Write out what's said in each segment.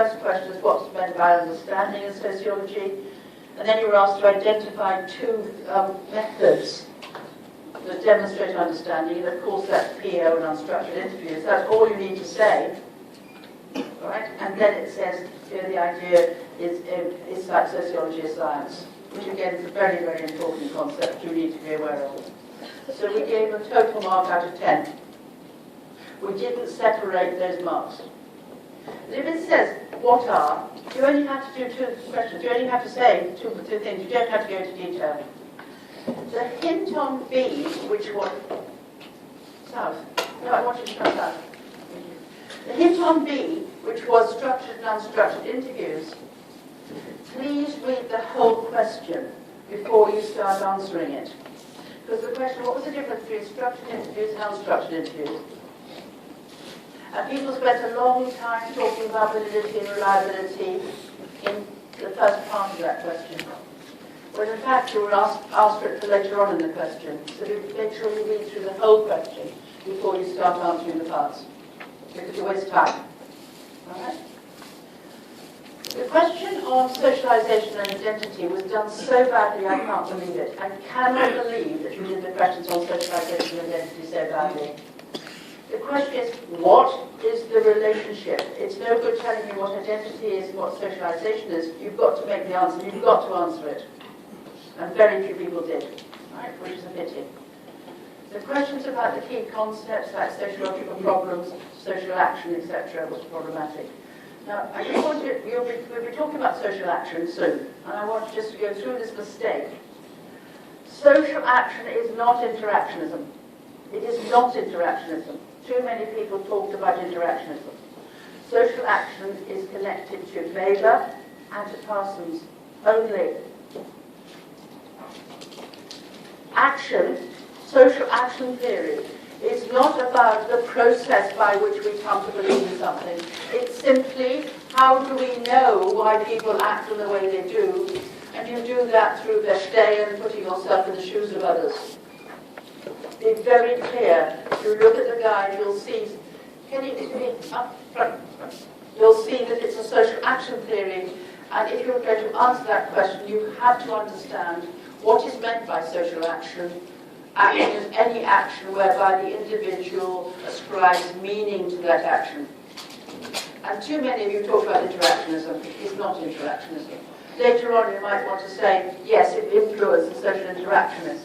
first question is what's meant by understanding in sociology, and then you were asked to identify two methods that demonstrate understanding, and of course that's PO and unstructured interviews. That's all you need to say, right? And then it says here the idea is that sociology is science, which again is a very, very important concept you need to be aware of. So we gave a total mark out of 10. We didn't separate those marks. If it says, what are, you only have to do two questions. You only have to say two things. You don't have to go into detail. The hint on B, which was south. No, I want you to come south. The hint on B, which was structured and unstructured interviews, please read the whole question before you start answering it. Because the question, what was the difference between structured interviews and unstructured interviews? And people spent a long time talking about validity and reliability in the first part of that question. When in fact you were asked for it for later on in the question. So make sure you read through the whole question before you start answering the parts. Because you waste time. Alright? The question on socialization and identity was done so badly I can't believe it. I cannot believe that you did the questions on socialization and identity so badly. The question is, what is the relationship? It's no good telling me what identity is and what socialization is. You've got to make the answer. You've got to answer it. And very few people did, right? Which is a pity. The questions about the key concepts like sociological problems, social action, etc. was problematic. Now, I just want you, we'll be talking about social action soon, and I want you just to go through this mistake. Social action is not interactionism. It is not interactionism. Too many people talked about interactionism. Social action is connected to Weber and to Parsons only. Action, social action theory, is not about the process by which we come to believe in something. It's simply how do we know why people act in the way they do, and you do that through verstehen and putting yourself in the shoes of others. Be very clear. If you look at the guide, you'll see, can you be up front? You'll see that it's a social action theory, and if you're going to answer that question, you have to understand what is meant by social action. Action is any action whereby the individual ascribes meaning to that action. And too many of you talk about interactionism. It's not interactionism. Later on, you might want to say, yes, it influences social interactionists.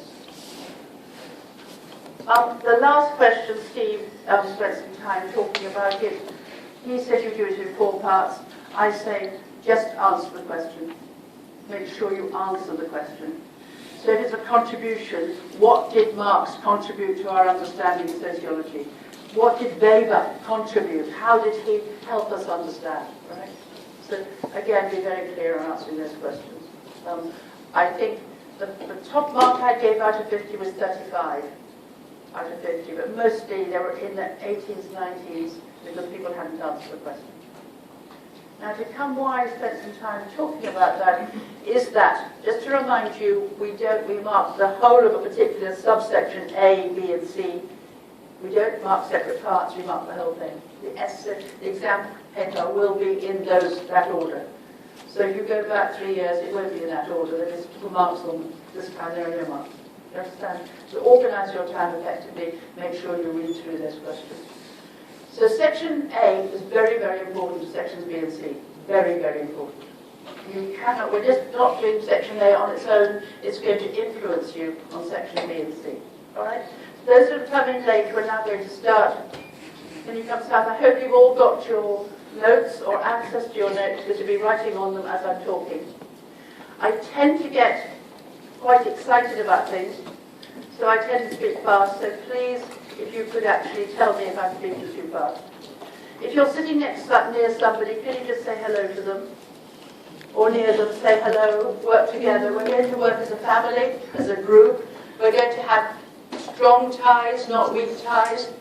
The last question, Steve spent some time talking about it. He said you do it in 4 parts. I say, just answer the question. Make sure you answer the question. So it is a contribution. What did Marx contribute to our understanding of sociology? What did Weber contribute? How did he help us understand? Right? So again, be very clear on answering those questions. I think the top mark I gave out of 50 was 35 out of 50, but mostly they were in the 80s, 90s, because people hadn't answered the question. Now, to come why I spent some time talking about that is that, just to remind you, we mark the whole of a particular subsection A, B, and C. We don't mark separate parts, we mark the whole thing. The exam paper will be in that order. So if you go back 3 years, it won't be in that order. There is little marks on this time, there are no marks. You understand? So organize your time effectively, make sure you read through those questions. So section A is very, very important to sections B and C. Very, very important. You cannot, we're just not doing section A on its own. It's going to influence you on section B and C. All right? Those who have come in late, we're now going to start. Can you come south? I hope you've all got your notes or access to your notes, because you'll be writing on them as I'm talking. I tend to get quite excited about things, so I tend to speak fast, so please, if you could actually tell me if I'm speaking too fast. If you're sitting near somebody, can you just say hello to them? Or near them, say hello, work together. We're going to work as a family, as a group. We're going to have strong ties, not weak ties.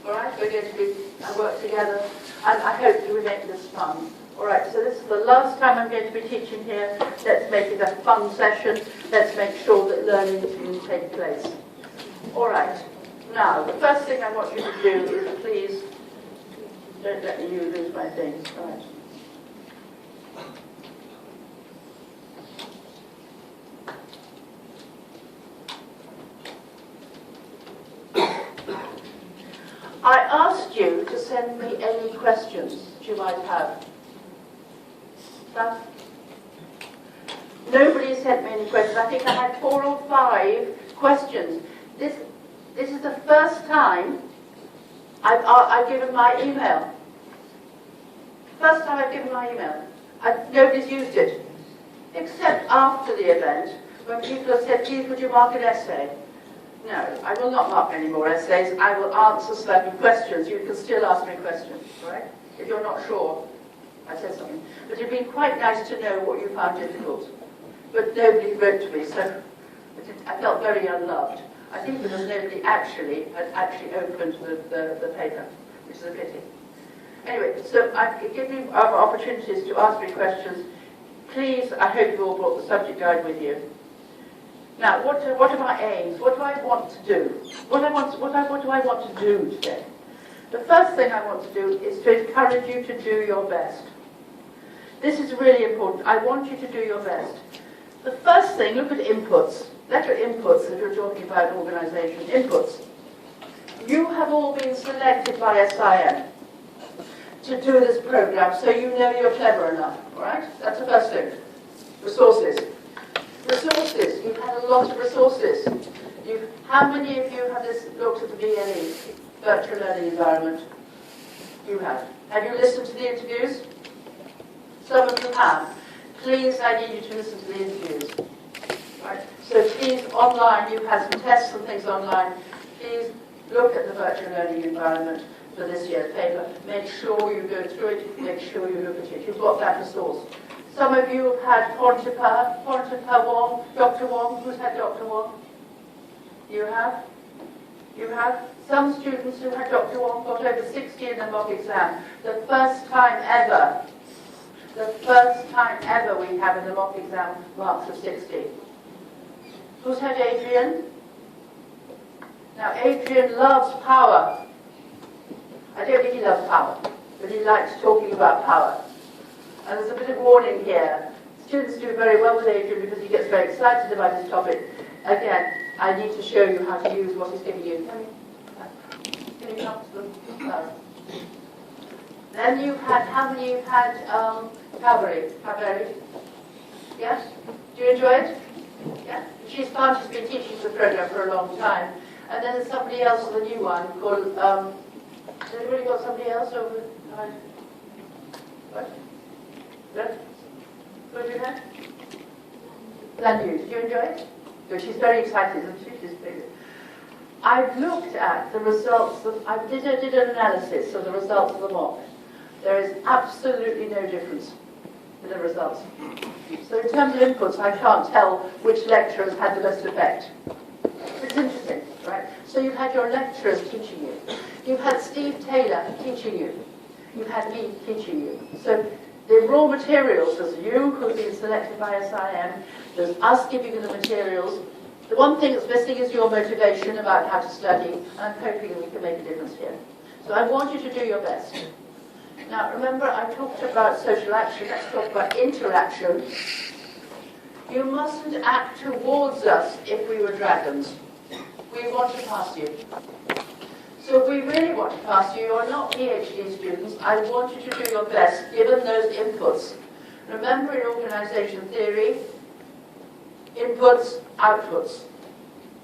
All right, we're going to work together. And I hope that we make this fun. All right, so this is the last time I'm going to be teaching here. Let's make it a fun session. Let's make sure that learning can take place. All right. Now, the first thing I want you to do is please, don't let me lose my things. Right. send me any questions you might have? Sam? Nobody sent me any questions. I think I had 4 or 5 questions. This is the first time I've given my email. First time I've given my email. Nobody's used it. Except after the event, when people have said, please would you mark an essay? No, I will not mark any more essays. I will answer certain questions. You can still ask me questions, right? If you're not sure, I said something. But it'd be quite nice to know what you found difficult. But nobody wrote to me, so I felt very unloved. I think because nobody had actually opened the paper, which is a pity. Anyway, so I've given you opportunities to ask me questions. Please, I hope you all brought the subject guide with you. Now, what are my aims? What do I want to do? What do I want to do today? The first thing I want to do is to encourage you to do your best. This is really important. I want you to do your best. The first thing, look at inputs. Letter inputs, if you're talking about organisation. Inputs. You have all been selected by SIM to do this programme, so you know you're clever enough, right? That's the first thing. Resources. Resources. You've had a lot of resources. How many of you have looked at the VLE, Virtual Learning Environment? You have. Have you listened to the interviews? Some of you have. Please, I need you to listen to the interviews. Right? So please, online, you've had some tests and things online. Please look at the Virtual Learning Environment for this year's paper. Make sure you go through it. Make sure you look at it. You've got that resource. Some of you have had Pontapa Wong, Dr. Wong. Who's had Dr. Wong? You have? You have? Some students who had Dr. Wong got over 60 in the mock exam. The first time ever we have in the mock exam marks of 60. Who's had Adrian? Now, Adrian loves power. I don't think he loves power, but he likes talking about power. And there's a bit of warning here. Students do very well with Adrian because he gets very excited about his topic. Again, I need to show you how to use what he's giving you. Can you come to the Then you've had, how many you've had Kaveri? Yes? Do you enjoy it? Yeah? She's been teaching the program for a long time. And then there's somebody else, the new one, called, has anybody got somebody else over? What? What did you have? Landu, did you enjoy it? Good, she's very excited, isn't she? She's big. I've looked at the results, I did an analysis of the results of the mock. There is absolutely no difference in the results. So in terms of inputs, I can't tell which lecturers had the best effect. It's interesting, right? So you've had your lecturers teaching you. You've had Steve Taylor teaching you. You've had me teaching you. So the raw materials, there's you who've been selected by SIM, there's us giving you the materials. The one thing that's missing is your motivation about how to study, and I'm hoping that we can make a difference here. So I want you to do your best. Now remember, I talked about social action, let's talk about interaction. You mustn't act towards us if we were dragons. We want to pass you. So if we really want to pass you, you're not PhD students, I want you to do your best given those inputs. Remember in organisation theory, inputs, outputs.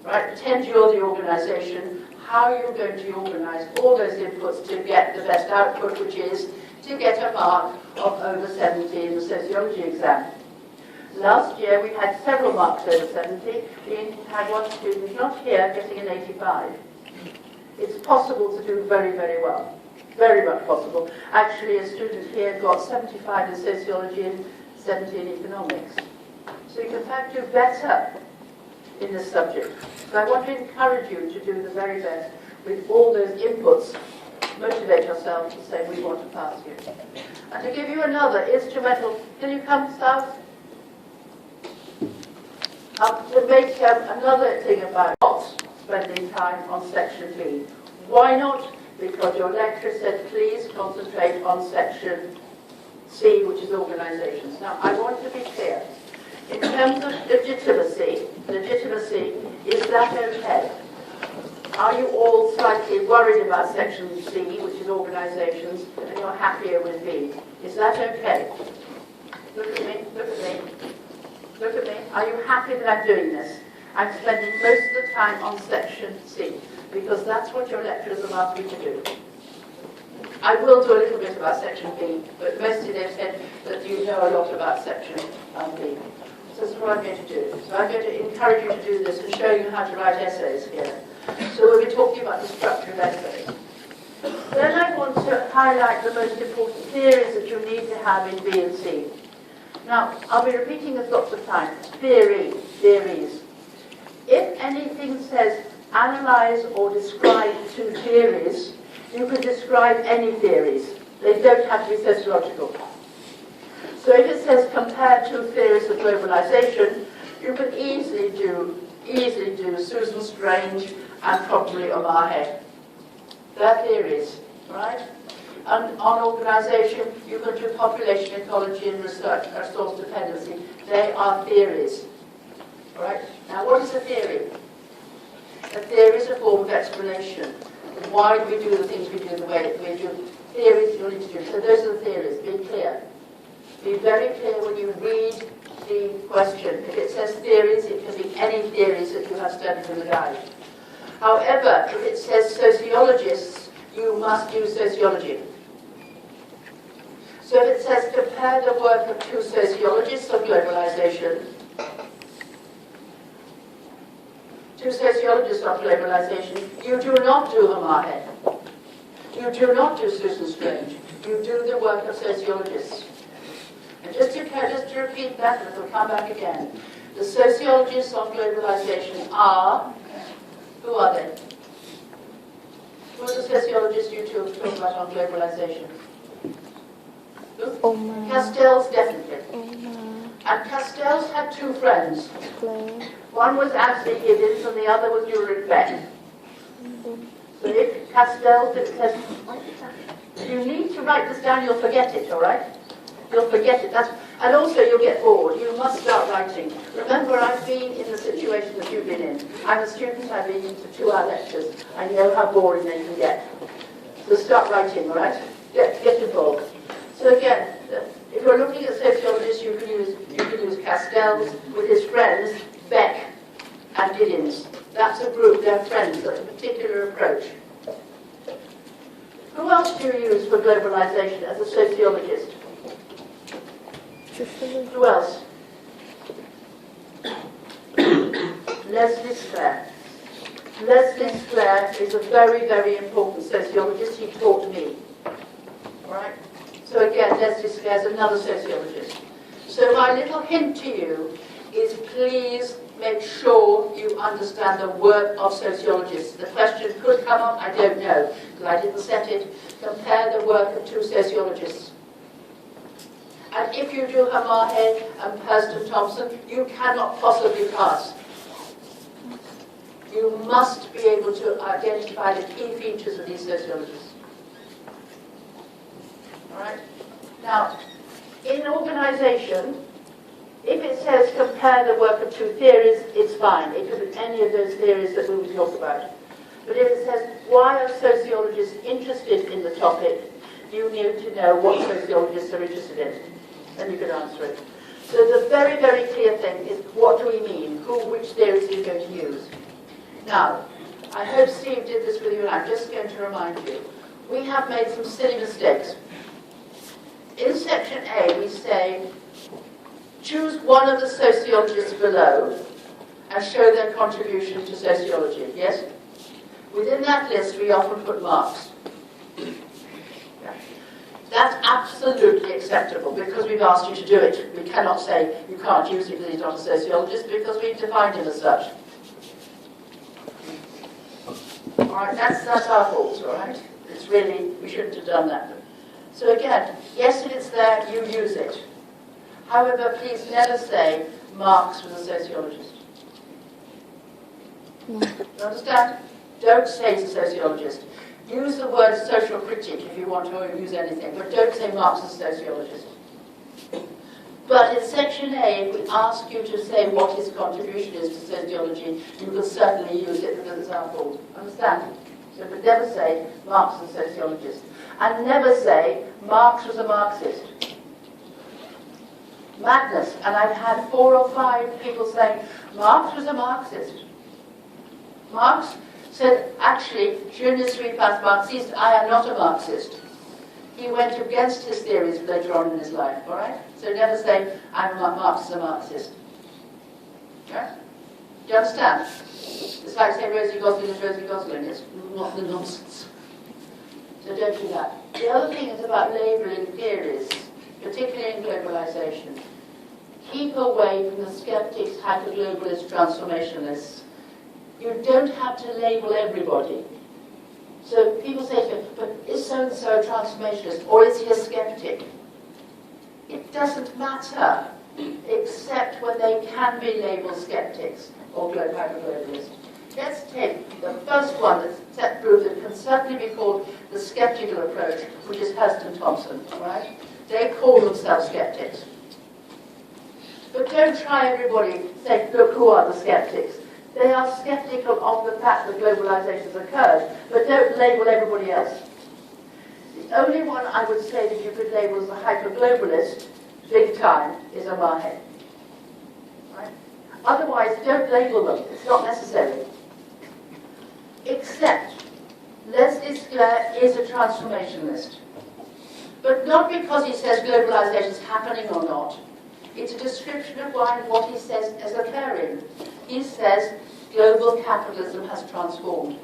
Right? Pretend you're the organisation. How you're going to organise all those inputs to get the best output, which is to get a mark of over 70 in the sociology exam. Last year we had several marks over 70. We had one student not here getting an 85. It's possible to do very, very well. Very much possible. Actually, a student here got 75 in sociology and 70 in economics. So you can in fact do better in this subject. So I want to encourage you to do the very best with all those inputs. Motivate yourself to say we want to pass you. And to give you another instrumental, can you come south? To make another thing about not spending time on section B. Why not? Because your lecturer said please concentrate on section C, which is organisations. Now I want to be clear. In terms of legitimacy, is that okay? Are you all slightly worried about section C, which is organisations, and you're happier with B? Is that okay? Look at me, look at me, look at me. Are you happy that I'm doing this? I'm spending most of the time on section C, because that's what your lecturers have asked me to do. I will do a little bit about section B, but mostly they've said that you know a lot about section B. So this is what I'm going to do. So I'm going to encourage you to do this and show you how to write essays here. So we'll be talking about the structure of essays. Then I want to highlight the most important theories that you need to have in B and C. Now, I'll be repeating this lots of times. Theories. If anything says analyze or describe two theories, you can describe any theories. They don't have to be sociological. So if it says compare two theories of globalization, you can easily do Susan Strange and probably Omar Hay. They're theories, right? And on organisation, you can do population ecology and research source dependency. They are theories, right? Now, what is a theory? A theory is a form of explanation. Why do we do the things we do the way that we do? Theories you need to do. So those are the theories. Be clear. Be very clear when you read the question. If it says theories, it can be any theories that you have studied in the guide. However, if it says sociologists, you must use sociology. So if it says compare the work of two sociologists of globalization, you do not do Omar Hay. You do not do Susan Strange. You do the work of sociologists. And just to repeat that, and it'll come back again. The sociologists of globalization are, who are they? Who are the sociologists you two talk about on globalization? Who? Castells, definitely. And Castells had two friends. One was Ashley Giddens and the other was Ulrich Beck. So if Castells, it says, you need to write this down, you'll forget it, all right? You'll forget it. And also you'll get bored. You must start writing. Remember, I've been in the situation that you've been in. I'm a student, I've been into 2-hour lectures. I know how boring they can get. So start writing, all right? Get involved. So again, if you're looking at sociologists, you can use Castells with his friends, Beck and Giddens. That's a group, they're friends, that's a particular approach. Who else do you use for globalization as a sociologist? Who else? Leslie Sklair. Leslie Sklair is a very, very important sociologist. He taught me. Right? So again, Leslie Sklair is another sociologist. So my little hint to you is please make sure you understand the work of sociologists. The question could come up, I don't know, because I didn't set it. Compare the work of two sociologists. And if you do Omar Hay and Hurston Thompson, you cannot possibly pass. You must be able to identify the key features of these sociologists. All right? Now, in organisation, if it says compare the work of two theories, it's fine. It could be any of those theories that we will talk about. But if it says why are sociologists interested in the topic, you need to know what sociologists are interested in. Then you can answer it. So the very, very clear thing is what do we mean? Which theories are you going to use? Now, I hope Steve did this with you, and I'm just going to remind you. We have made some silly mistakes. In section A, we say, choose one of the sociologists below and show their contribution to sociology. Yes? Within that list, we often put marks. That's absolutely acceptable because we've asked you to do it. We cannot say you can't use it because he's not a sociologist because we've defined him as such. All right, that's our fault, all right? It's really, we shouldn't have done that. So again, yes, if it's there, you use it. However, please never say Marx was a sociologist. No. You understand? Don't say he's a sociologist. Use the word social critic if you want to use anything, but don't say Marx is a sociologist. But in section section A, if we ask you to say what his contribution is to sociology, you could certainly use it as an example. Understand? So but never say Marx is a sociologist. And never say Marx was a Marxist. Madness. And I've had 4 or 5 people saying Marx was a Marxist. Marx said, actually, je ne suis pas Marxiste, I am not a Marxist. He went against his theories later on in his life, all right? So never say, I'm a Marxist, a Marxist. Yeah? Do you understand? It's like saying Rosie Gosling is Rosie Gosling. It's not the nonsense. So don't do that. The other thing is about labelling theories, particularly in globalization. Keep away from the skeptics, hyperglobalists, transformationalists. You don't have to label everybody. So people say to me, but is so-and-so a transformationist, or is he a skeptic? It doesn't matter, except when they can be labeled skeptics or hyperglobalists. Let's take the first one that's proof that can certainly be called the skeptical approach, which is Huston Thompson, right? They call themselves skeptics. But don't try everybody, say, look, who are the skeptics? They are skeptical of the fact that globalization has occurred, but don't label everybody else. The only one I would say that you could label as a hyperglobalist, big time, is O'Mahe. Right? Otherwise, don't label them. It's not necessary. Except, Leslie Sklair is a transformationalist. But not because he says globalization is happening or not. It's a description of what he says is occurring. He says global capitalism has transformed.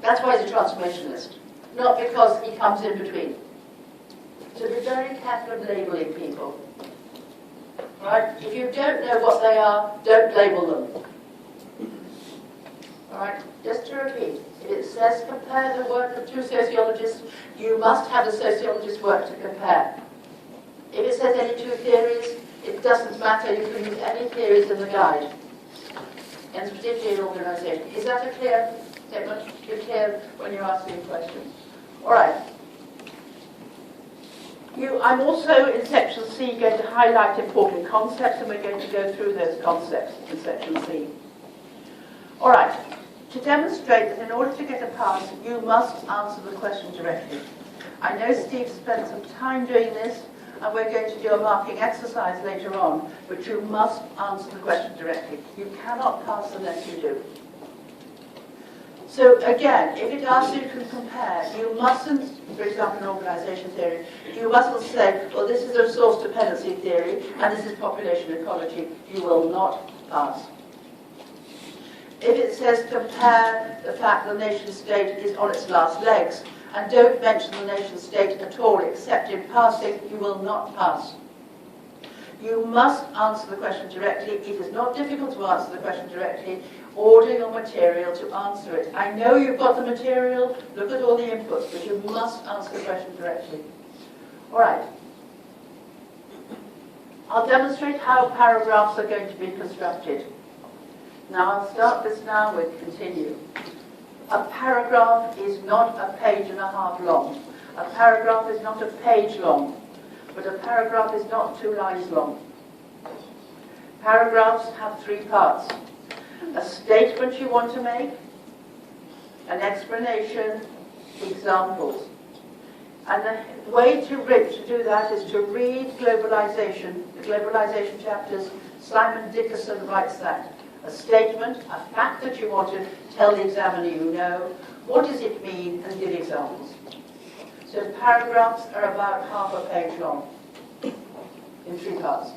That's why he's a transformationalist, not because he comes in between. So be very careful of labeling people. Right? If you don't know what they are, don't label them. Alright? Just to repeat, if it says compare the work of 2 sociologists, you must have the sociologist's work to compare. If it says any 2 theories, it doesn't matter, you can use any theories in the guide. And particularly in organisation. Is that a clear statement? You're clear when you're asking questions. Alright. I'm also in section C going to highlight important concepts, and we're going to go through those concepts in section C. Alright. To demonstrate that in order to get a pass, you must answer the question directly. I know Steve spent some time doing this, and we're going to do a marking exercise later on, but you must answer the question directly. You cannot pass unless you do. So again, if it asks you to compare, you mustn't, for example in organisation theory, you mustn't say, well this is a resource dependency theory, and this is population ecology. You will not pass. If it says compare the fact that the nation state is on its last legs, and don't mention the nation state at all, except in passing, you will not pass. You must answer the question directly. It is not difficult to answer the question directly. Order your material to answer it. I know you've got the material, look at all the inputs, but you must answer the question directly. All right. I'll demonstrate how paragraphs are going to be constructed. Now, I'll start this now with continue. A paragraph is not a page and a half long. A paragraph is not a page long, but a paragraph is not 2 lines long. Paragraphs have 3 parts. A statement you want to make, an explanation, examples. And the way to do that is to read globalization, the globalization chapters. Simon Dickerson writes that. A statement, a fact that you want to tell the examiner you know. What does it mean? And give examples. So paragraphs are about half a page long in 3 parts.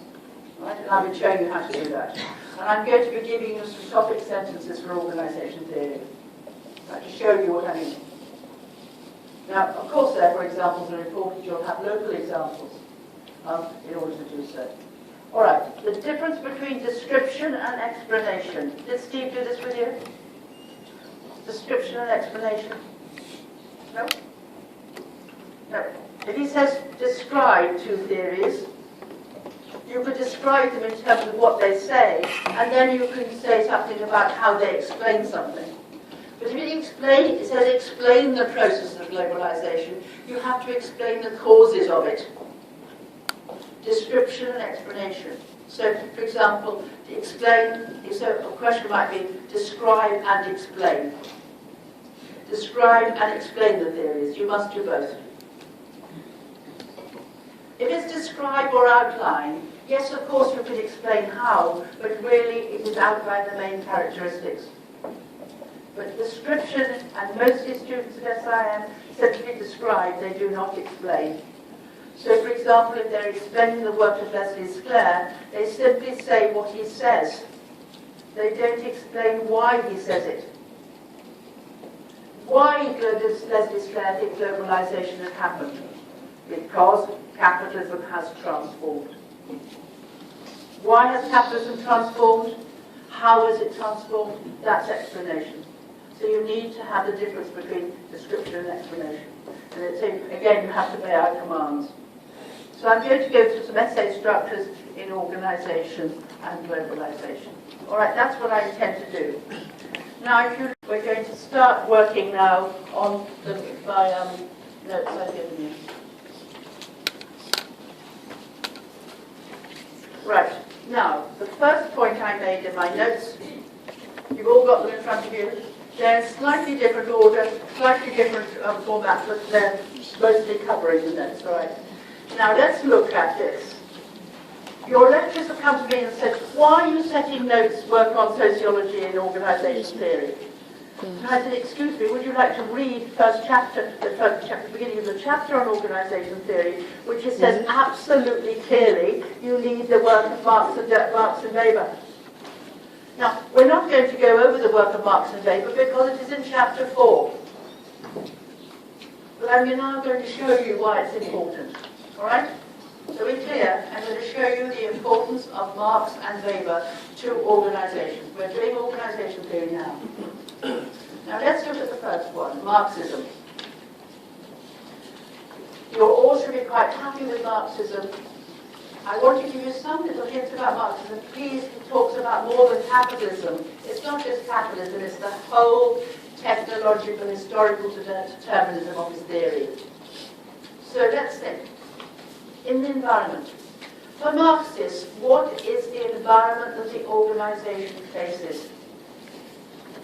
Right? And I've been showing you how to do that. And I'm going to be giving you some topic sentences for organisation theory. Right, to show you what I mean. Now, of course, therefore, examples are important. You'll have local examples in order to do so. All right, the difference between description and explanation. Did Steve do this with you? Description and explanation? No? No. If he says describe 2 theories, you could describe them in terms of what they say, and then you can say something about how they explain something. But if it says explain the process of globalization, you have to explain the causes of it. description and explanation. So, for example, so a question might be describe and explain. Describe and explain the theories. You must do both. If it's describe or outline, yes, of course you can explain how, but really it is outline the main characteristics. But description, and most students at SIM simply describe, they do not explain. So, for example, if they're explaining the work of Leslie Sclair, they simply say what he says. They don't explain why he says it. Why does Leslie Sclair think globalization has happened? Because capitalism has transformed. Why has capitalism transformed? How has it transformed? That's explanation. So you need to have the difference between description and explanation. And again, you have to bear out commands. So I'm going to go through some essay structures in organisation and globalisation. All right, that's what I intend to do. Now, we're going to start working now on my notes I've given you. Right, now, the first point I made in my notes, you've all got them in front of you. They're in slightly different order, slightly different format, but they're mostly covering the notes, all right? Now, let's look at this. Your lecturers have come to me and said, why are you setting notes work on sociology and organisation theory? And I said, excuse me, would you like to read the first chapter, the beginning of the chapter on organisation theory, which it says absolutely clearly you need the work of Marx and Weber. Now, we're not going to go over the work of Marx and Weber because it is in chapter 4. But I'm now going to show you why it's important. All right? So in clear, I'm going to show you the importance of Marx and Weber to organizations. We're doing organization theory now. Now let's look at the first one, Marxism. You all should be quite happy with Marxism. I want to give you some little hints about Marxism. Please, it talks about more than capitalism. It's not just capitalism, it's the whole technological, historical determinism of his theory. So let's think. In the environment. For Marxists, what is the environment that the organization faces?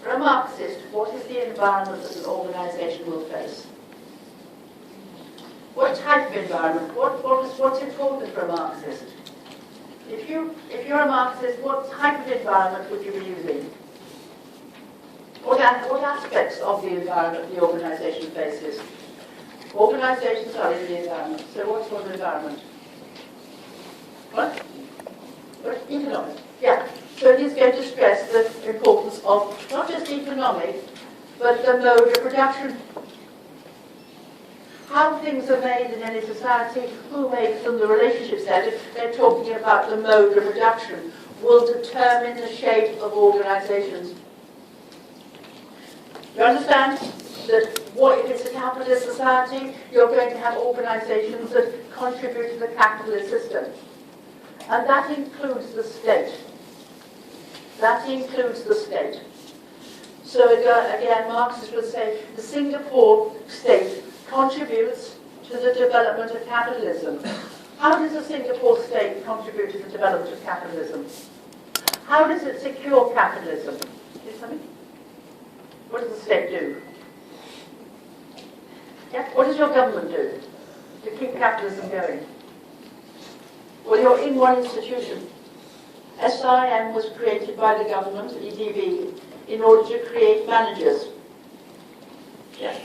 For a Marxist, what is the environment that an organization will face? What type of environment? What's important for a Marxist? If you're a Marxist, what type of environment would you be using? What aspects of the environment the organization faces? Organizations are in the environment. So what sort of environment? What? Economic. Yeah. So he's going to stress the importance of not just economic, but the mode of production. How things are made in any society, who makes them, the relationships there, they're talking about the mode of production, will determine the shape of organizations. You understand? That if it's a capitalist society, you're going to have organizations that contribute to the capitalist system. And that includes the state. That includes the state. So again, Marxists would say the Singapore state contributes to the development of capitalism. How does the Singapore state contribute to the development of capitalism? How does it secure capitalism? What does the state do? Yeah? What does your government do to keep capitalism going? Well, you're in one institution. SIM was created by the government, EDB, in order to create managers. Yeah.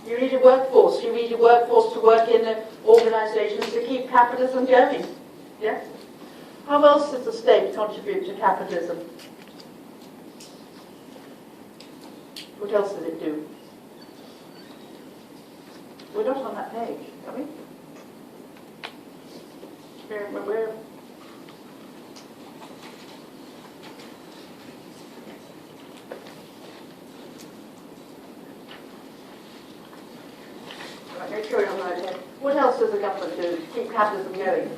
You need a workforce. You need a workforce to work in the organizations to keep capitalism going. Yeah? How else does the state contribute to capitalism? What else does it do? We're not on that page, are we? Where? Right, make sure you're on the right page. What else does the government do to keep capitalism going?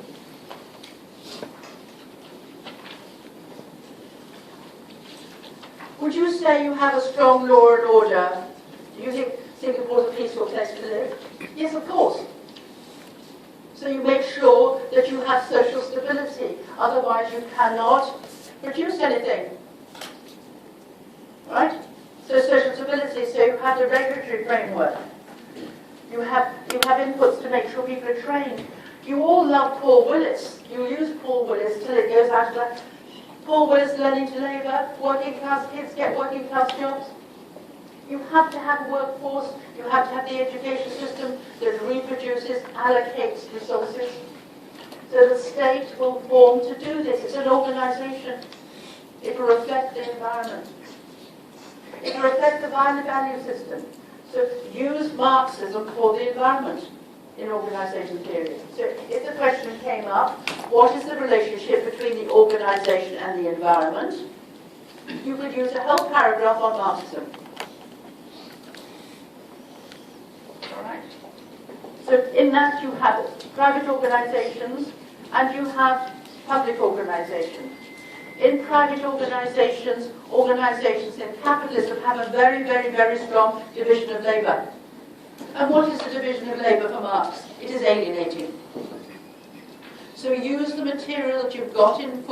Would you say you have a strong law and order? Do you think Singapore's a peaceful place to live? Yes, of course. So you make sure that you have social stability. Otherwise you cannot produce anything. Right? So social stability, so you have the regulatory framework. You have inputs to make sure people are trained. You all love Paul Willis. You use Paul Willis till it goes out of that. Paul Willis learning to labour, working class kids get working class jobs. You have to have a workforce, you have to have the education system that reproduces, allocates resources. So the state will form to do this. It's an organisation. It will reflect the environment. It will reflect the value system. So use Marxism for the environment in organisation theory. So if the question came up, what is the relationship between the organisation and the environment? You could use a whole paragraph on Marxism. All right. So in that you have private organisations and you have public organisations. In private organisations, organisations in capitalism have a very, very, very strong division of labour. And what is the division of labour for Marx? It is alienating. So use the material that you've got in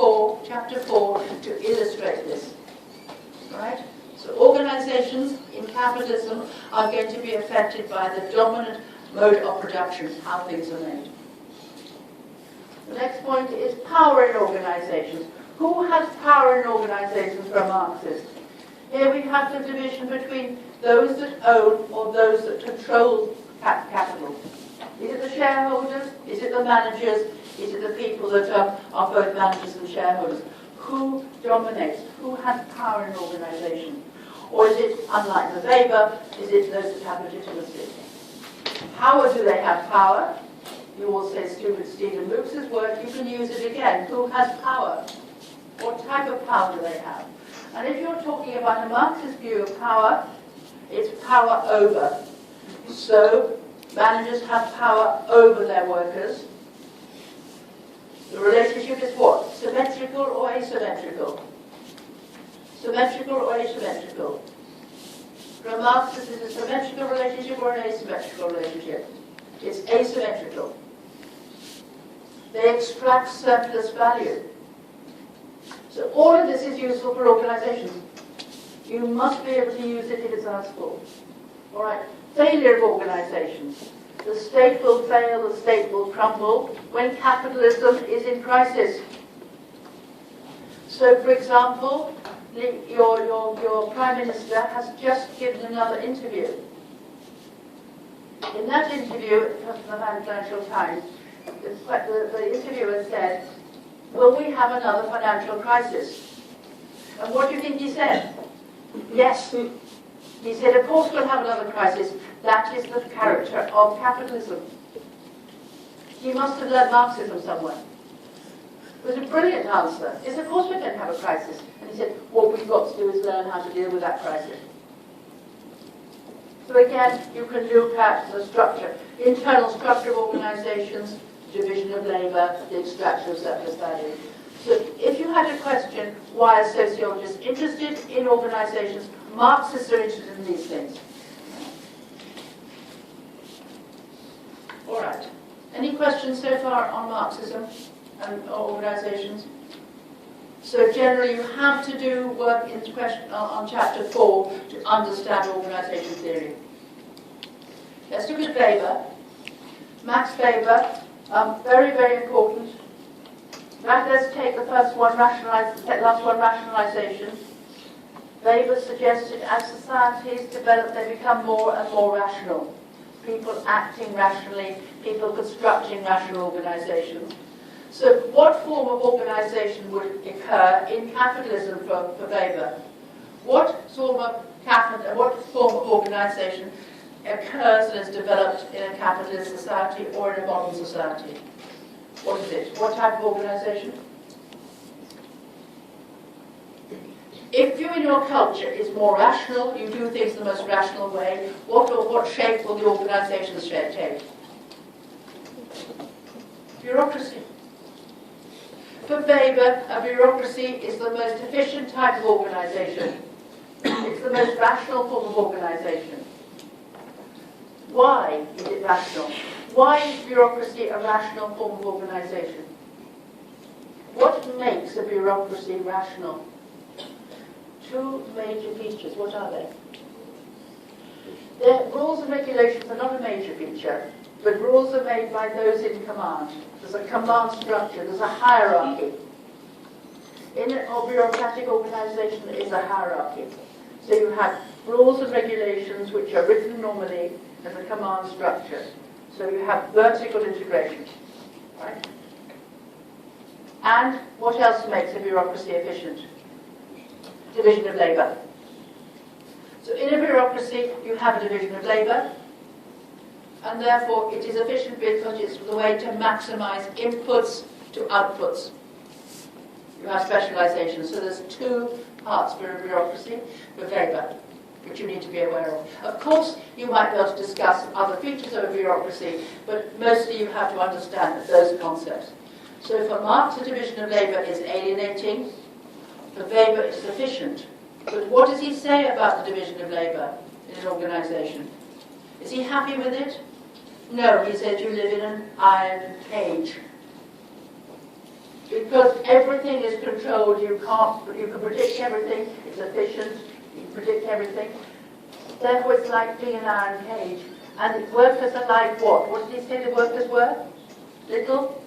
chapter 4 to illustrate this. Right? So organisations in capitalism are going to be affected by the dominant mode of production, how things are made. The next point is power in organisations. Who has power in organisations for a Marxist? Here we have the division between those that own or those that control capital. Is it the shareholders? Is it the managers? Is it the people that are both managers and shareholders? Who dominates? Who has power in organisation? Or is it, unlike the Weber, is it those that have legitimacy? How do they have power? You all say stupid Stephen Luke's work. You can use it again. Who has power? What type of power do they have? And if you're talking about a Marxist view of power, it's power over. So managers have power over their workers. The relationship is what? Symmetrical or asymmetrical? Symmetrical or asymmetrical? For a Marxist, is it a symmetrical relationship or an asymmetrical relationship? It's asymmetrical. They extract surplus value. So all of this is useful for organizations. You must be able to use it if it's asked for. All right. Failure of organizations. The state will fail, the state will crumble when capitalism is in crisis. So, for example, your Prime Minister has just given another interview. In that interview, it comes from the Financial Times, the interviewer said, will we have another financial crisis? And what do you think he said? Yes. He said, of course we'll have another crisis. That is the character of capitalism. He must have learned Marxism somewhere. It was a brilliant answer. He said, of course we're going to have a crisis. And he said, what we've got to do is learn how to deal with that crisis. So again, you can look at the structure, internal structure of organizations, division of labor, the extraction of surplus value. So if you had a question, why are sociologists interested in organizations? Marxists are interested in these things. All right. Any questions so far on Marxism and organizations? So generally you have to do work on chapter 4 to understand organization theory. Let's look at Weber. Max Weber, very, very important. Let's take the first one, last one, rationalization. Weber suggested as societies develop, they become more and more rational. People acting rationally, people constructing rational organizations. So what form of organization would occur in capitalism for Weber? What form of organization occurs and is developed in a capitalist society or in a modern society? What is it? What type of organization? If you in your culture is more rational, you do things the most rational way, what shape will the organizations take? Bureaucracy. For Weber, a bureaucracy is the most efficient type of organization. It's the most rational form of organization. Why is it rational? Why is bureaucracy a rational form of organisation? What makes a bureaucracy rational? Two major features. What are they? The rules and regulations are not a major feature, but rules are made by those in command. There's a command structure, there's a hierarchy. In a bureaucratic organisation, there is a hierarchy. So you have rules and regulations which are written normally as a command structure. So you have vertical integration, right? And what else makes a bureaucracy efficient? Division of labour. So in a bureaucracy, you have a division of labour, and therefore it is efficient because it's the way to maximise inputs to outputs. You have specialisation. So there's two parts for a bureaucracy with labour, which you need to be aware of. Of course, you might be able to discuss other features of a bureaucracy, but mostly you have to understand those concepts. So for Marx, the division of labour is alienating, for Weber it's efficient. But what does he say about the division of labour in an organisation? Is he happy with it? No, he says you live in an iron cage. Because everything is controlled, you can predict everything, it's efficient, you can predict everything. Therefore it's like being in an iron cage. And workers are like what? What did he say the workers were? Little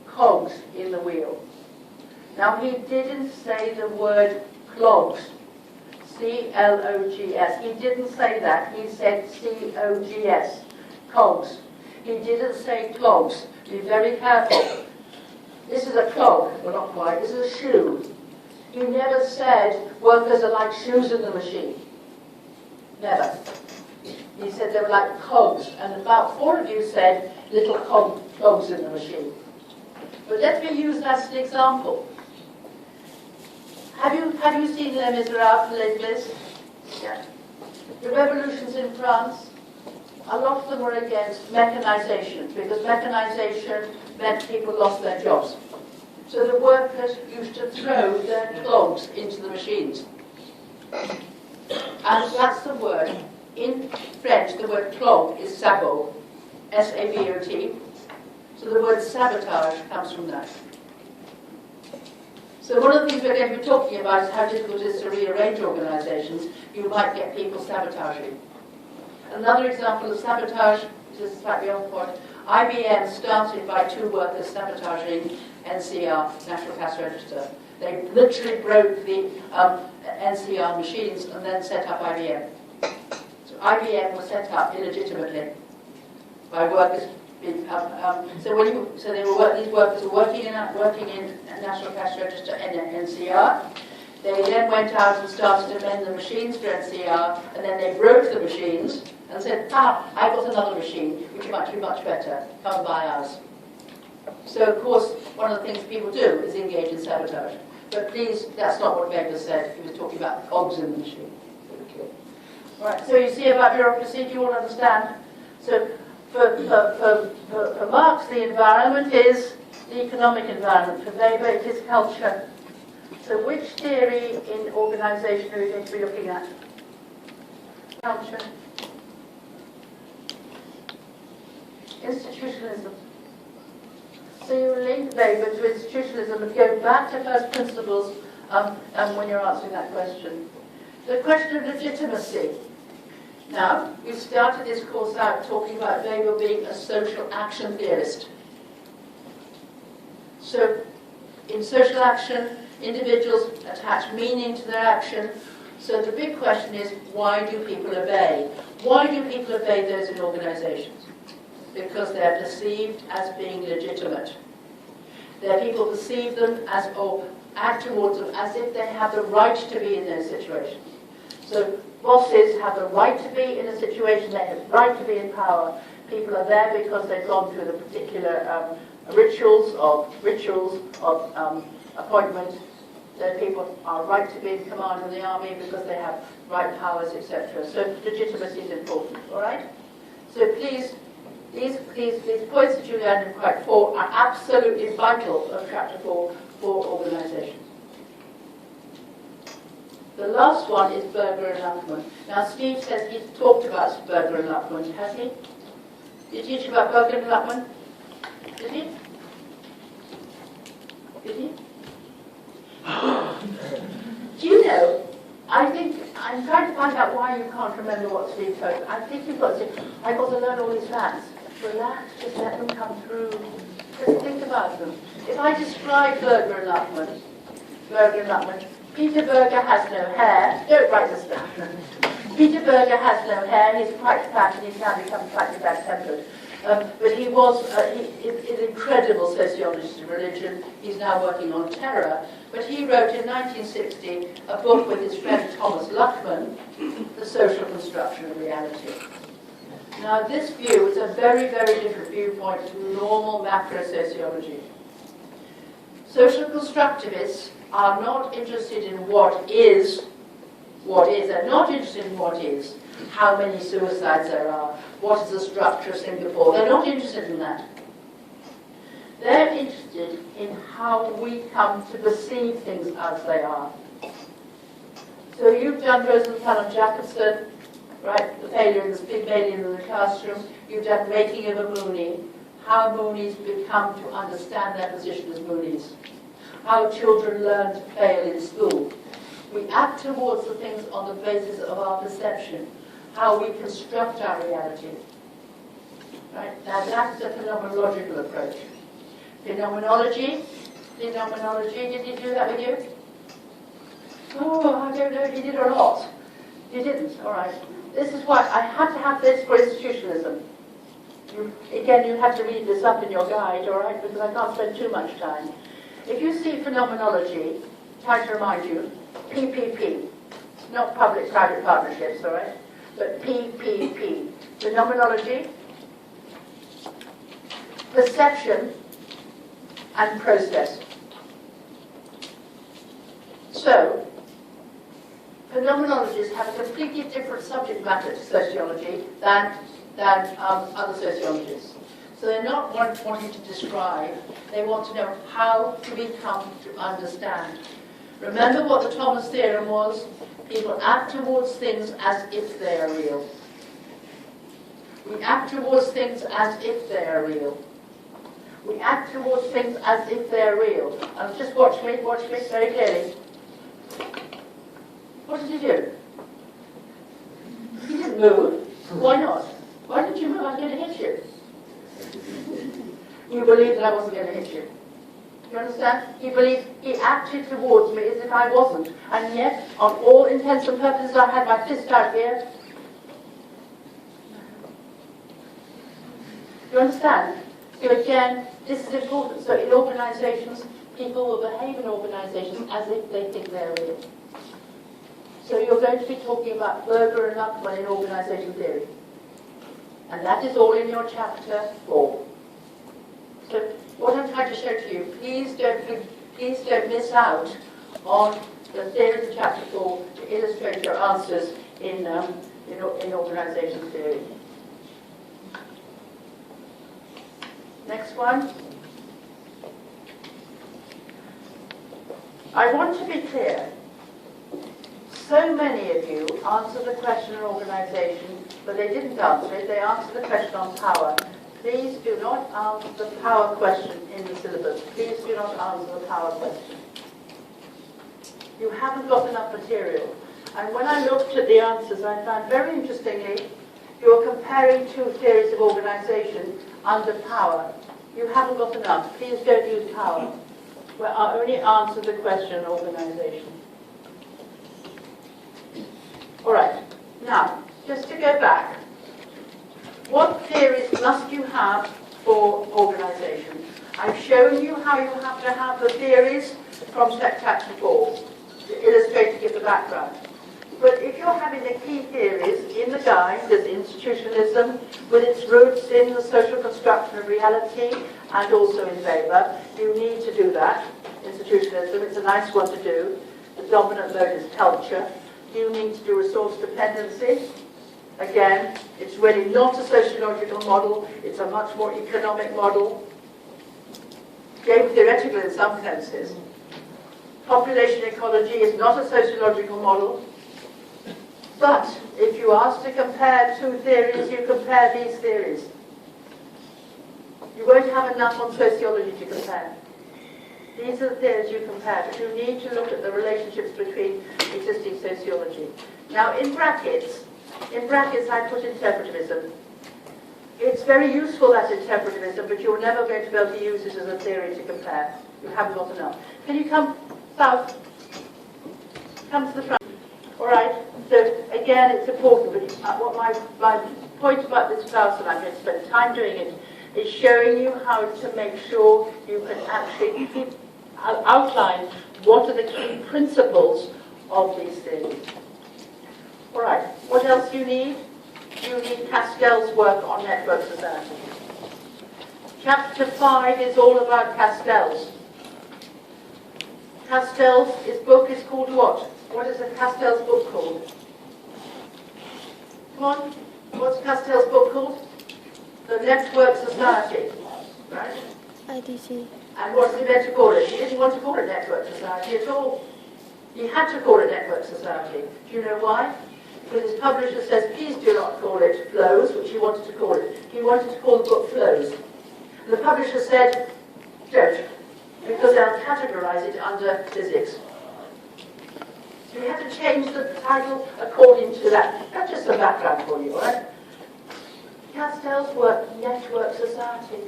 cogs in the wheel. Now he didn't say the word clogs. C-L-O-G-S. He didn't say that. He said C-O-G-S. Cogs. He didn't say clogs. Be very careful. This is a clog. Well, not quite. This is a shoe. He never said workers are like shoes in the machine. Never. He said they were like cogs. And about 4 of you said little cogs in the machine. But let me use that as an example. Have you seen Les Miserables, Les Mis? Yeah. The revolutions in France, a lot of them were against mechanization, because mechanization meant people lost their jobs. So the workers used to throw their clogs into the machines. And that's the word. In French, the word clog is sabot, S-A-B-O-T. So the word sabotage comes from that. So one of the things we're going to be talking about is how difficult it is to rearrange organisations. You might get people sabotaging. Another example of sabotage, this is slightly off point, IBM started by 2 workers sabotaging NCR, National Cash Register. They literally broke the NCR machines and then set up IBM. So IBM was set up illegitimately by workers. These workers were working in National Cash Register and NCR. They then went out and started to mend the machines for NCR, and then they broke the machines and said, I've got another machine which might be much better. Come and buy ours. So, of course, one of the things people do is engage in sabotage. But please, that's not what Weber said. He was talking about the cogs in the machine. Okay. Right, so you see about bureaucracy, do you all understand? So, for Marx, the environment is the economic environment. For Weber, it is culture. So which theory in organisation are we going to be looking at? Culture. Institutionalism. So you link Weber to institutionalism and go back to first principles when you're answering that question. The question of legitimacy. Now, we started this course out talking about Weber being a social action theorist. So, in social action, individuals attach meaning to their action. So the big question is, why do people obey? Why do people obey those in organizations? Because they're perceived as being legitimate. Their people perceive them as, or act towards them as if they have the right to be in those situations. So bosses have the right to be in a situation, they have the right to be in power. People are there because they've gone through the particular rituals of appointment. Their people are right to be in command of the army because they have right powers, etc. So legitimacy is important, all right? So please, these points that you learned in Part 4 are absolutely vital of Chapter 4 for organisations. The last one is Berger and Luckman. Now, Steve says he's talked about Berger and Luckman, has he? You teach about Berger and Luckman? Did you? Did you? Do you know, I think, I'm trying to find out why you can't remember what Steve told. I think you've got to say, I've got to learn all these facts. Relax, just let them come through. Just think about them. If I describe Berger and Luckman, Peter Berger has no hair. Don't write this down. Peter Berger has no hair. He's quite fat and he's now become slightly bad-tempered. But he was an incredible sociologist of religion. He's now working on terror. But he wrote in 1960 a book with his friend Thomas Luckman, The Social Construction of Reality. Now this view is a very, very different viewpoint to normal macro-sociology. Social constructivists are not interested in what is. They're not interested in what is, how many suicides there are, what is the structure of Singapore. They're not interested in that. They're interested in how we come to perceive things as they are. So you've done Rosenthal and Jacobson, right? The big failure in the classroom. You've done Making of a Moonie, how Moonies become to understand their position as Moonies. How children learn to fail in school. We act towards the things on the basis of our perception, how we construct our reality. Right? Now that's a phenomenological approach. Phenomenology, did you do that with you? Oh, I don't know if you did or not. You didn't, all right. This is why I had to have this for institutionalism. Again, you have to read this up in your guide, all right, because I can't spend too much time. If you see phenomenology, try to remind you, PPP, not public-private partnerships, all right, but PPP, phenomenology, perception, and process. So, phenomenologists have a completely different subject matter to sociology than other sociologists. So they're not wanting to describe, they want to know how do we come to understand. Remember what the Thomas theorem was? People act towards things as if they are real. We act towards things as if they are real. We act towards things as if they are real. And just watch me very clearly. What did you do? You didn't move. Why not? Why didn't you move? I was going to hit you. You believed that I wasn't going to hit you. Do you understand? He believed, he acted towards me as if I wasn't. And yet, on all intents and purposes, I had my fist out here. Do you understand? So again, this is important. So in organizations, people will behave in organizations as if they think they're real. So you're going to be talking about Berger and Luckman in organization theory. And that is all in your chapter 4. So what I'm trying to show to you, please don't miss out on the theories of chapter 4 to illustrate your answers in organization theory. Next one. I want to be clear. So many of you answered the question on organization, but they didn't answer it. They answered the question on power. Please do not answer the power question in the syllabus. Please do not answer the power question. You haven't got enough material. And when I looked at the answers, I found very interestingly, you're comparing two theories of organization under power. You haven't got enough. Please don't use power. Well, I only answer the question on organization. All right. Now, just to go back, what theories must you have for organization? I've shown you how you have to have the theories from chapter 4 to illustrate, to give the background. But if you're having the key theories in the guide, there's institutionalism with its roots in the social construction of reality and also in Weber, you need to do that. Institutionalism, it's a nice one to do. The dominant mode is culture. You need to do resource dependency. Again, it's really not a sociological model, it's a much more economic model. Game theoretical in some senses. Population ecology is not a sociological model. But if you ask to compare two theories, you compare these theories. You won't have enough on sociology to compare. These are the theories you compare, but you need to look at the relationships between existing sociology. Now, in brackets I put interpretivism. It's very useful, that interpretivism, but you're never going to be able to use it as a theory to compare. You haven't got enough. Can you come south? Come to the front. All right. So again, it's important. But what my point about this class, and I'm going to spend time doing it, is showing you how to make sure you can actually outline what are the key principles of these theories. All right. What else do you need? You need Castell's work on network society. Chapter 5 is all about Castell's. His book is called what? What is Castell's book called? Come on. What's Castell's book called? The Network Society. Right? IDC. And what's he meant to call it? He didn't want to call it Network Society at all. He had to call it Network Society. Do you know why? Because his publisher says, please do not call it Flows, which he wanted to call it. He wanted to call the book Flows. And the publisher said, don't, because they'll categorize it under physics. So we had to change the title according to that. That's just some background for you, all right? Castell's work, Network Society.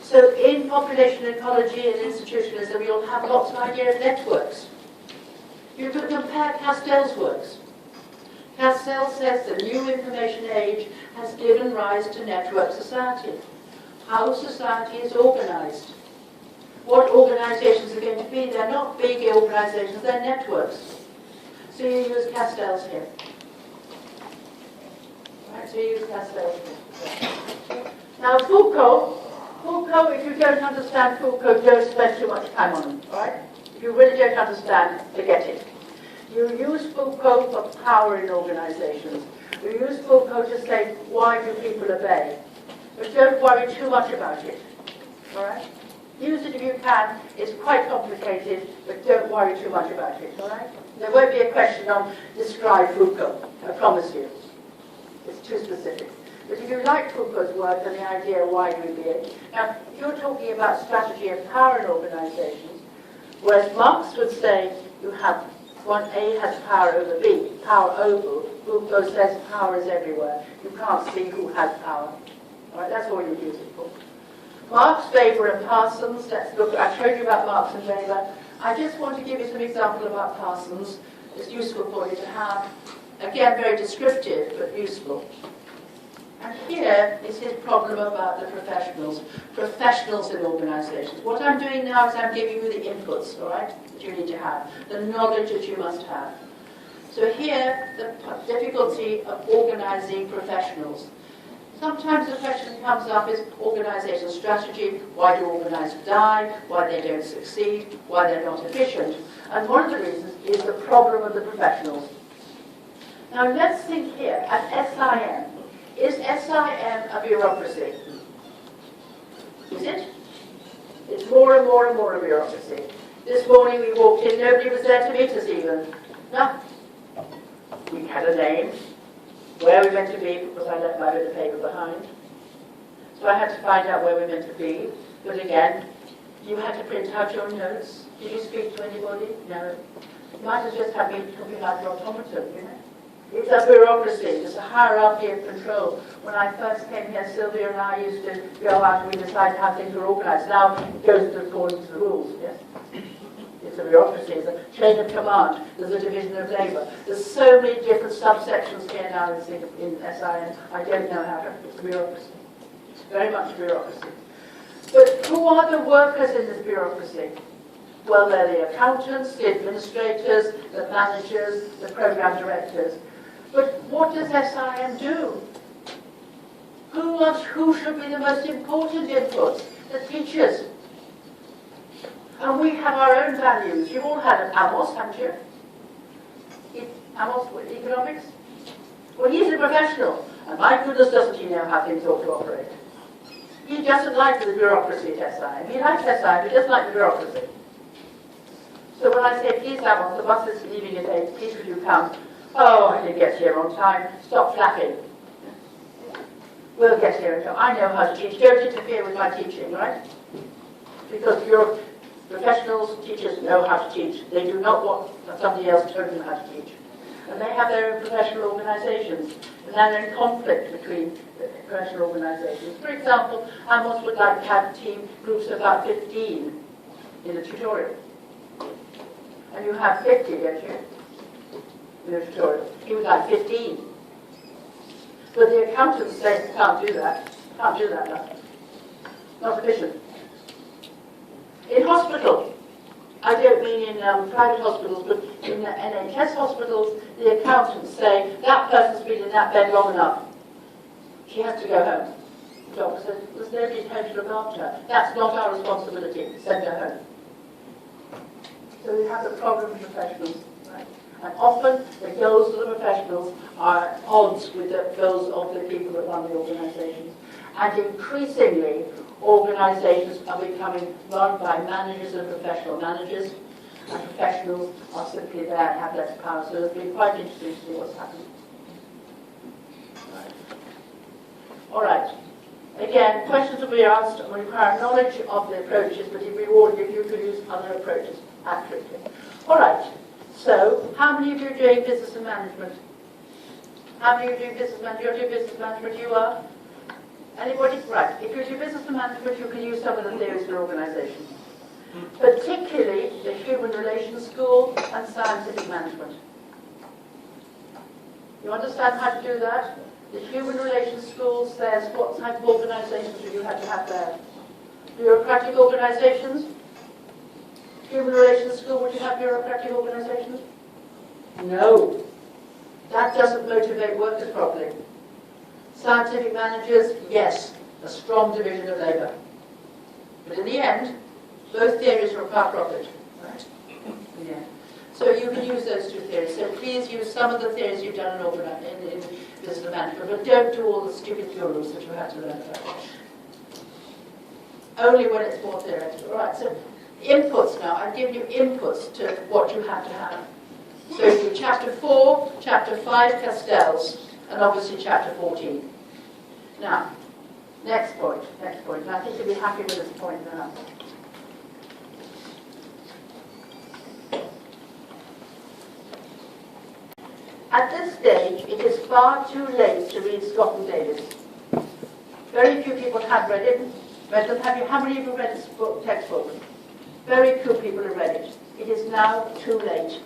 So in population ecology and institutionalism, you'll have lots of idea of networks. You could compare Castell's works. Castell says the new information age has given rise to network society. How society is organized. What organizations are going to be? They're not big organizations, they're networks. So you use Castell's here. Right, so you use Castell's here. Now Foucault, if you don't understand Foucault, don't spend too much time on him, right? If you really don't understand, forget it. You use Foucault for power in organizations. You use Foucault to say, why do people obey? But don't worry too much about it, all right? Use it if you can. It's quite complicated, but don't worry too much about it, all right? There won't be a question on describe Foucault, I promise you. It's too specific. But if you like Foucault's work and the idea of why do we behave, now, if you're talking about strategy and power in organizations, whereas Marx would say you have one A has power over B, power over. Foucault says power is everywhere. You can't see who has power. All right, that's all you use it for. Marx, Weber, and Parsons. Let's look. I showed you about Marx and Weber. I just want to give you some example about Parsons. It's useful for you to have. Again, very descriptive, but useful. And here is his problem about the professionals in organizations. What I'm doing now is I'm giving you the inputs, all right, that you need to have, the knowledge that you must have. So here, the difficulty of organizing professionals. Sometimes the question comes up is organizational strategy, why do organizers die, why they don't succeed, why they're not efficient. And one of the reasons is the problem of the professionals. Now let's think here at SIM. Is SIM a bureaucracy? Is it? It's more and more and more a bureaucracy. This morning we walked in, nobody was there to meet us even. No. We had a name, where we meant to be, because I left my bit of paper behind. So I had to find out where we meant to be. But again, you had to print out your notes. Did you speak to anybody? No. You might have just had me talking like your automaton, you know. It's a bureaucracy, it's a hierarchy of control. When I first came here, Sylvia and I used to go out and we decided how things were organized. Now it goes according to the rules, yes? It's a bureaucracy, it's a chain of command, there's a division of labor. There's so many different subsections here now in SIM, I don't know how to, it's a bureaucracy. It's very much a bureaucracy. But who are the workers in this bureaucracy? Well, they're the accountants, the administrators, the managers, the program directors. But what does SIM do? Who should be the most important inputs? The teachers. And we have our own values. You've all had an Amos, haven't you? Amos with economics? Well, he's a professional. And my goodness, doesn't he know how things ought to operate? He doesn't like the bureaucracy at SIM. He likes SIM, but he doesn't like the bureaucracy. So when I say, please, Amos, the bus is leaving at 8, please could you come? Oh, I didn't get here on time. Stop flapping. We'll get here. I know how to teach. Don't interfere with my teaching, right? Because your professionals, teachers know how to teach. They do not want somebody else telling them how to teach. And they have their own professional organisations. And now they're in conflict between the professional organisations. For example, Amos would like to have team groups of about 15 in a tutorial. And you have 50, don't you? In a tutorial. He would like 15. But the accountants say you can't do that. Can't do that now. Not efficient. In hospital, I don't mean in private hospitals, but in NHS hospitals, the accountants say that person's been in that bed long enough. She has to go home. The doctor says, there's nobody home to look after her. That's not our responsibility. Send her home. So we have the problem of professionals. Right? And often the goals of the professionals are at odds with the goals of the people that run the organisations. And increasingly, organisations are becoming run by managers and professional managers, and professionals are simply there and have less power. So it's been quite interesting to see what's happening. Right. All right. Again, questions will be asked and require knowledge of the approaches, but if you could use other approaches accurately. All right. So, how many of you are doing business and management? How many of you do business management? You're doing business management, you are? Anybody? Right. If you do business and management, you can use some of the theories for organisation. Particularly the human relations school and scientific management. You understand how to do that? The human relations school says what type of organisations do you have to have there? Bureaucratic organisations? Human relations school, would you have bureaucratic organisations? No. That doesn't motivate workers properly. Scientific managers, yes, a strong division of labour. But in the end, both theories require profit. Right? Yeah. So you can use those two theories. So please use some of the theories you've done in business management, but don't do all the stupid theories that you had to learn about. Only when it's more theoretical. Right, so inputs now. I've given you inputs to what you have to have. So you do chapter 4, chapter 5, Castells, and obviously chapter 14. Now, next point. And I think you'll be happy with this point now. At this stage, it is far too late to read Scott and Davis. Very few people have read them. How many of you read this book, textbook? Very few people have read it. It is now too late.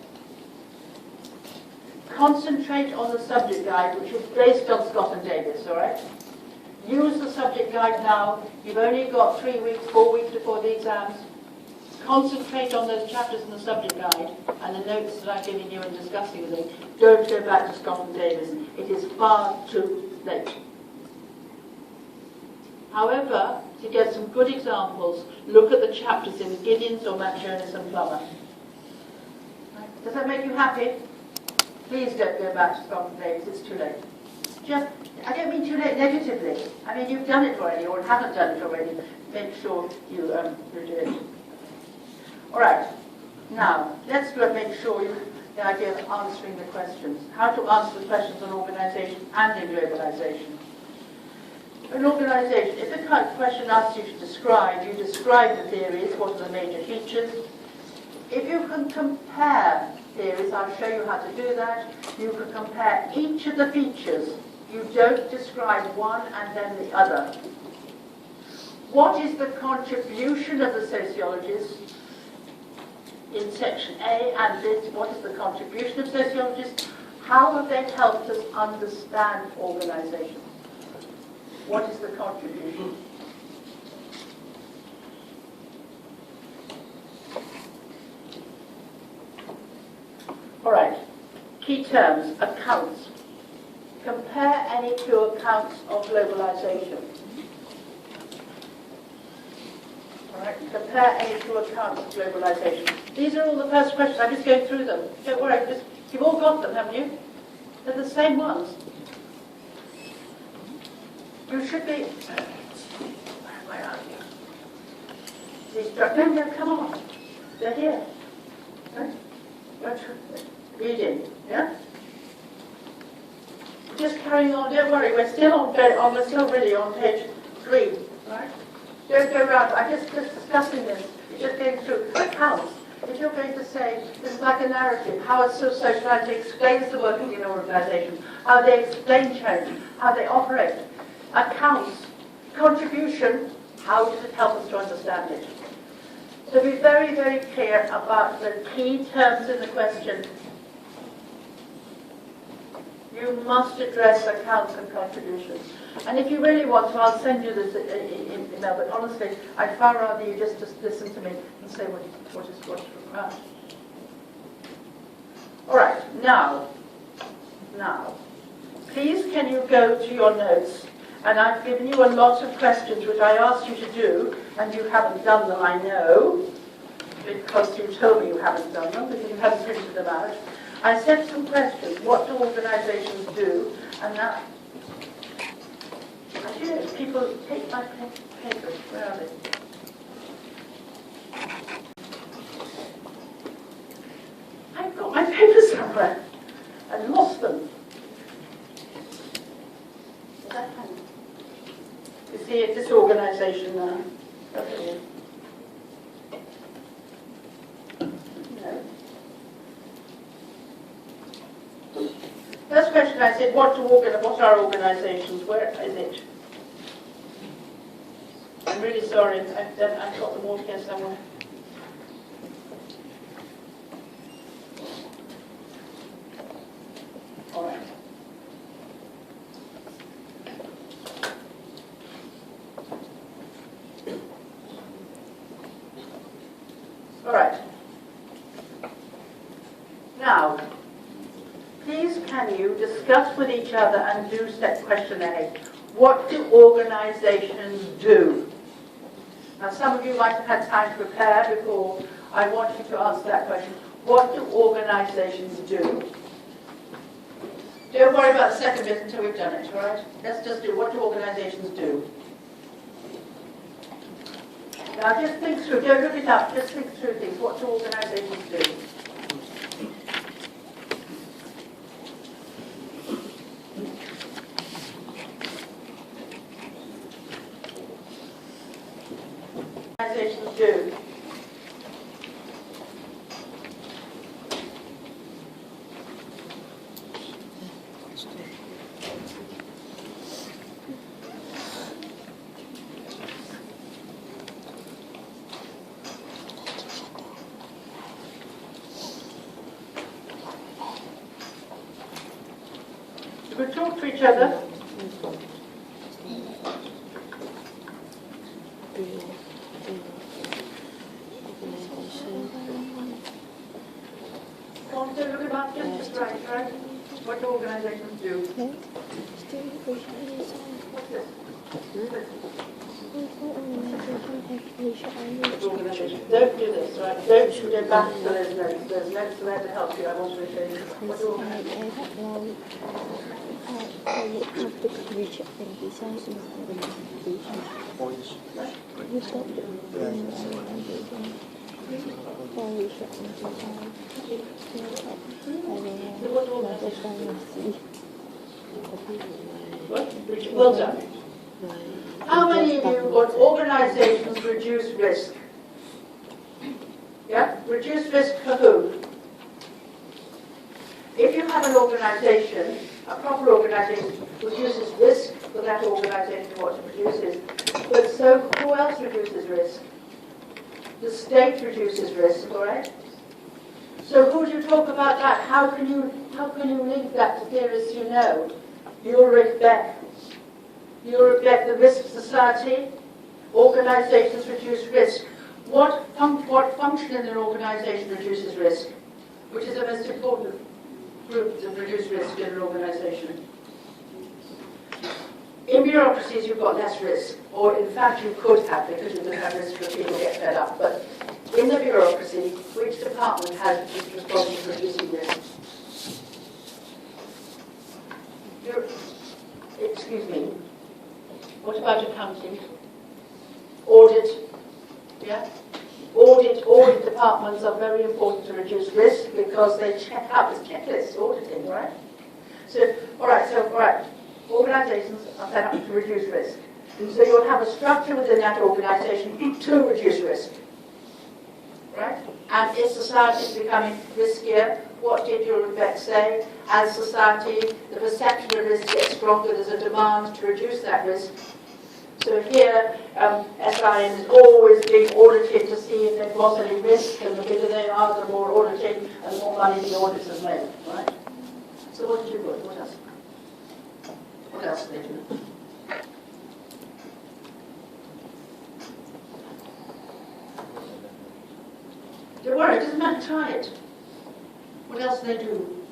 Concentrate on the subject guide, which is based on Scott and Davis, all right? Use the subject guide now. You've only got 3 weeks, 4 weeks before the exams. Concentrate on those chapters in the subject guide and the notes that I'm giving you and discussing with you. Don't go back to Scott and Davis. It is far too late. However, to get some good examples, look at the chapters in Giddens or McJonas and Plummer. Right. Does that make you happy? Please don't go back to Scott and Davis. It's too late. I don't mean too late negatively. I mean, you've done it already or haven't done it already. Make sure you do it. All right. Now, let's make sure the idea of answering the questions. How to answer the questions on organisation and in globalisation. An organisation, if the question asks you to describe, you describe the theories, what are the major features. If you can compare theories, I'll show you how to do that. You can compare each of the features. You don't describe one and then the other. What is the contribution of the sociologists in section A and this? What is the contribution of sociologists? How have they helped us understand organisation? What is the contribution? All right. Key terms, accounts. Compare any two accounts of globalization. All right. Compare any two accounts of globalization. These are all the first questions. I'm just going through them. Don't worry. You've all got them, haven't you? They're the same ones. You should be... Where are you? These no, come on. They're here. Right? Reading, yeah? just carrying on, don't worry, we're still really on page 3, right? Don't go round, I'm just discussing this, just going through accounts. If you're going to say, this is like a narrative, how a sociality explains the working in an organisation, how they explain change, how they operate. Accounts, contribution, how does it help us to understand it? So be very, very clear about the key terms in the question. You must address accounts and contributions. And if you really want to, I'll send you this email, but honestly, I'd far rather you just listen to me and say what is required. All right, now, please can you go to your notes? And I've given you a lot of questions which I asked you to do, and you haven't done them, I know, because you told me you haven't done them, because you haven't printed them out. I sent some questions. What do organizations do? And that, I hear people take my papers. Where are they? I've got my papers somewhere and lost them. Is that funny? You see it, this organization now. Okay. No. First question I said, what are organizations? Where is it? I'm really sorry, I've got them all here somewhere. All right. All right. Now, please can you discuss with each other and do set question A. What do organizations do? Now, some of you might have had time to prepare before. I want you to answer that question. What do organizations do? Don't worry about the second bit until we've done it, all right? Let's just do what do organizations do. Now, just think through. Don't look it up. Just think through things. What do organizations do? Organizations do. We talk to each other. Don't look about just right. What do organizations do? What's this? Don't do this, right? Don't you go back to those notes. There's notes there to help you. I want to show you. What do organizations Well done. How many of you got organizations reduce risk? Yeah? Reduce risk for who? If you have an organization, a proper organization reduces risk for that organization what it produces. But so who else reduces risk? The state reduces risk, all right? So who do you talk about that? How can you link that to theorists you know? Ulrich Beck. Ulrich Beck, the risk society, organizations reduce risk. What function in an organization reduces risk? Which is the most important group to reduce risk in an organization? In bureaucracies, you've got less risk, or in fact you could have, because you could have risk for people get fed up. But in the bureaucracy, which department is responsible for reducing risk? Excuse me. What about accounting? Audit? Yeah? Audit departments are very important to reduce risk because they check out this checklist, auditing, right? So, all right, organisations are set up to reduce risk. So you'll have a structure within that organisation to reduce risk. Right? And if society is becoming riskier, what did Rebecca say? As society, the perception of risk gets stronger, there's a demand to reduce that risk. So here, SIM is always being audited to see if they've got any risk, and the bigger they are, the more auditing and the more money the auditors make, right? So what did you do? What else? What else did they do? Don't worry, it doesn't matter, try it. What else do they do?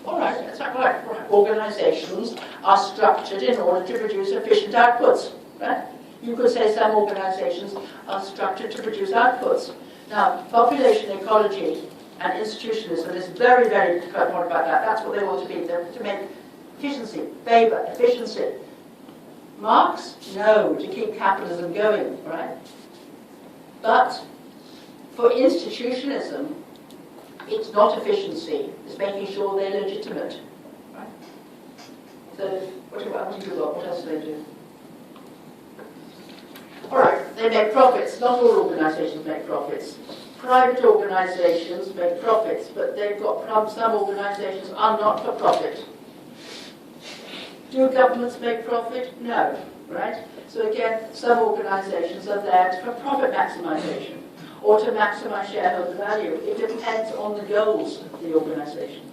All right, that's right. Organisations are structured in order to produce efficient outputs, right? You could say some organisations are structured to produce outputs. Now, population ecology and institutionalism is very, very important about that. That's what they want to be. They're to make efficiency, favour, efficiency. Marx? No, to keep capitalism going, right? But for institutionalism, it's not efficiency, it's making sure they're legitimate. Right? So, what else do they do? All right, they make profits. Not all organisations make profits. Private organisations make profits, but they've got some organisations are not for profit. Do governments make profit? No, right? So again, some organisations are there for profit maximisation or to maximise shareholder value. It depends on the goals of the organisation.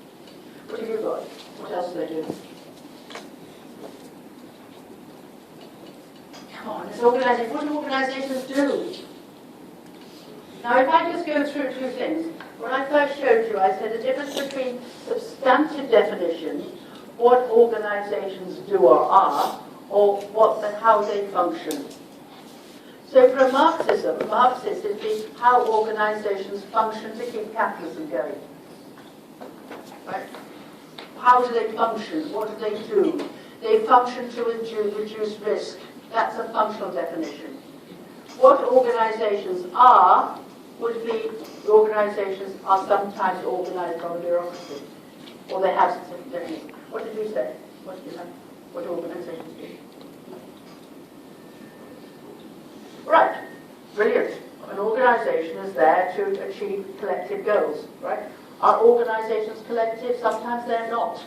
What have you got? What else do they do? Come on, what do organisations do? Now, if I just go through two things. When I first showed you, I said the difference between substantive definitions, what organisations do or are, or how they function. So for a Marxist would be how organisations function to keep capitalism going. Right? How do they function? What do they do? They function to reduce risk. That's a functional definition. What organisations are would be the organisations are sometimes organised on bureaucracy, or they have specific definitions. What did you say? What did you have? What organisations do? Right, brilliant. An organisation is there to achieve collective goals, right? Are organisations collective? Sometimes they're not,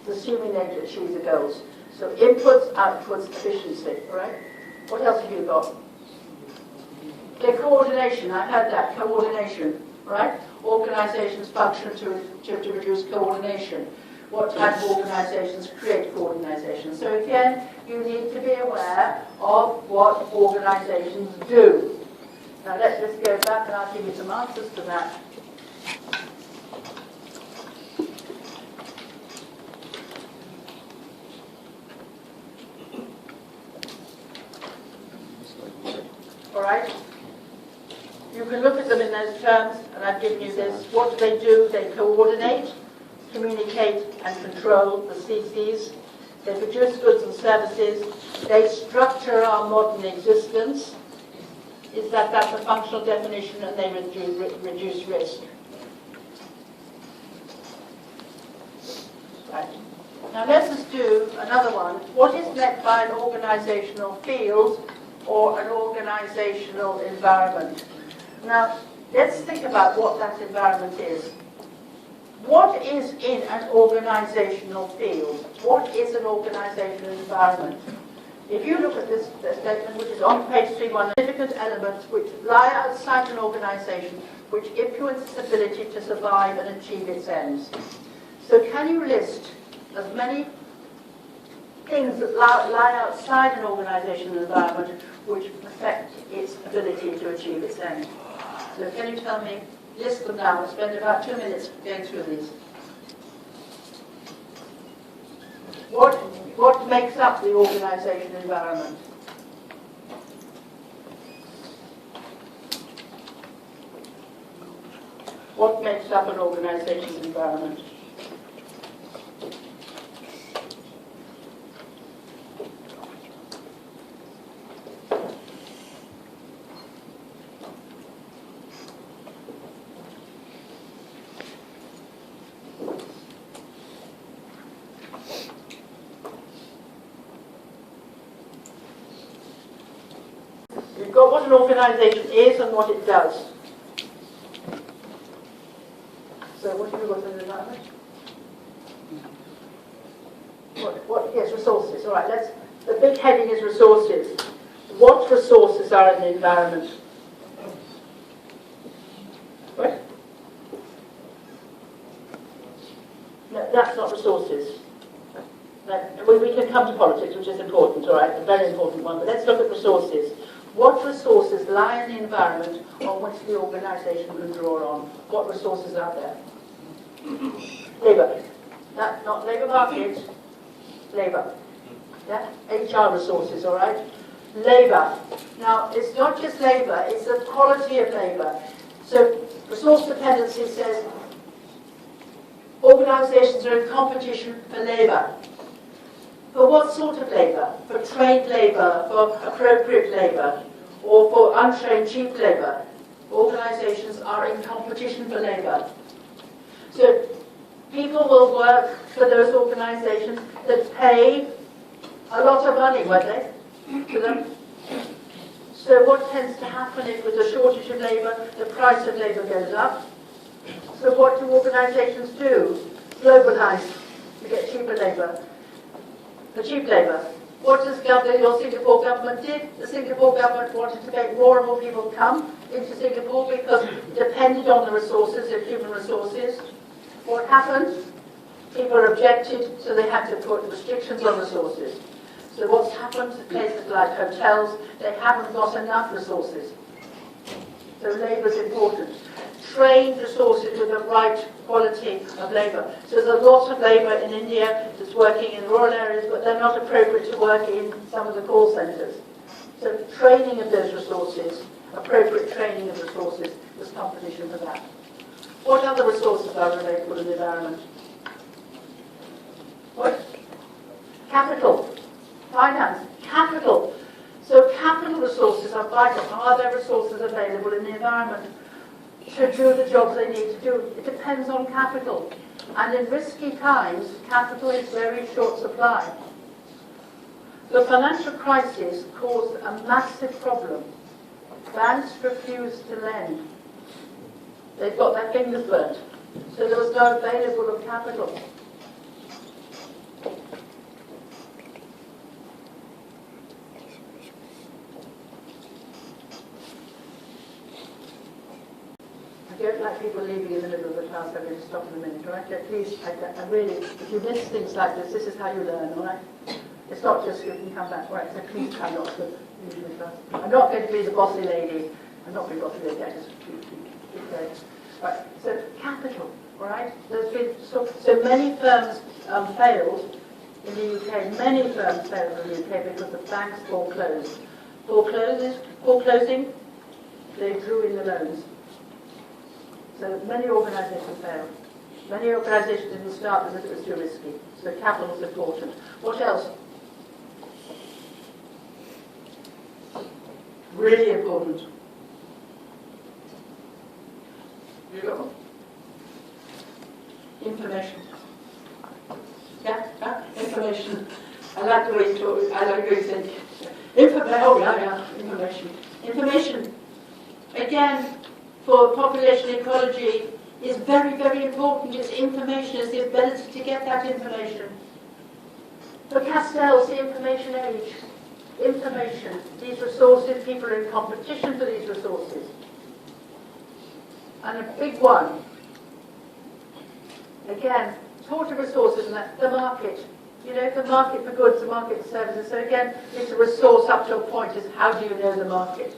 assuming they achieve the goals. So inputs, outputs, efficiency, right? What else have you got? Okay, coordination, I heard that, coordination, right? Organisations function to reduce coordination. What type of organisations create coordination? So again, you need to be aware of what organisations do. Now let's just go back and I'll give you some answers to that. All right? You can look at them in those terms, and I've given you this. What do? They coordinate, communicate and control the CCs. They produce goods and services. They structure our modern existence. That's a functional definition, and they reduce risk. Right. Now let's just do another one. What is meant by an organisational field or an organisational environment? Now let's think about what that environment is. What is in an organisational field? What is an organisational environment? If you look at this statement, which is on page 31, significant elements which lie outside an organisation, which influence its ability to survive and achieve its ends. So can you list as many things that lie outside an organisational environment which affect its ability to achieve its ends? So can you tell me? List them down. We'll spend about 2 minutes going through these. What makes up the organisation environment? What makes up an organisation's environment? an organisation is and what it does. So what have you got in the environment? Yes, resources. All right, the big heading is resources. What resources are in the environment? What? No, that's not resources. We can come to politics, which is important, all right, a very important one, but let's look at resources. What resources lie in the environment on which the organisation can draw on? What resources are there? Labour. Not labour market, labour. Yeah? HR resources, all right? Labour. Now, it's not just labour, it's the quality of labour. So, resource dependency says organisations are in competition for labour. For what sort of labour? For trained labour, for appropriate labour, or for untrained cheap labour? Organisations are in competition for labour. So people will work for those organisations that pay a lot of money, won't they, to them? So what tends to happen is with a shortage of labour, the price of labour goes up. So what do organisations do? Globalise to get cheaper labour. The cheap labour. What does your Singapore government did? The Singapore government wanted to make more and more people come into Singapore because it depended on the resources, the human resources. What happened? People objected, so they had to put restrictions on resources. So what's happened to places like hotels? They haven't got enough resources. So labour is important. Trained resources with the right quality of labour. So there's a lot of labour in India that's working in rural areas, but they're not appropriate to work in some of the call centres. So training of those resources, appropriate training of resources, there's competition for that. What other resources are available in the environment? What? Capital. Finance. Capital. So capital resources are vital. Are there resources available in the environment to do the jobs they need to do? It depends on capital. And in risky times, capital is very short supply. The financial crisis caused a massive problem. Banks refused to lend. They've got their fingers burnt. So there was no available of capital. I don't like people leaving in the middle of the class. I'm going to stop in a minute, all right? Please, I really, if you miss things like this, this is how you learn, all right? It's not just you can come back, all right? So please try not to leave in the class. I'm not going to be the bossy lady. I'm not going to be bossy lady. I just keep going. Right. So capital, all right? There's been so many firms failed in the UK. Many firms failed in the UK because the banks foreclosed. Foreclosing, they drew in the loans. So many organisations failed. Many organisations didn't start because it was too risky. So capital is important. What else? Really important. You got one? Information. Yeah? Information. I like the way you talk. I like the way you think. Information. Information. Again, for population ecology is very, very important. It's information, it's the ability to get that information. For Castells, the information age. Information. These resources, people are in competition for these resources. And a big one, again, sort of resources, and that's the market. You know, the market for goods, the market for services. So again, it's a resource up to a point, is how do you know the market?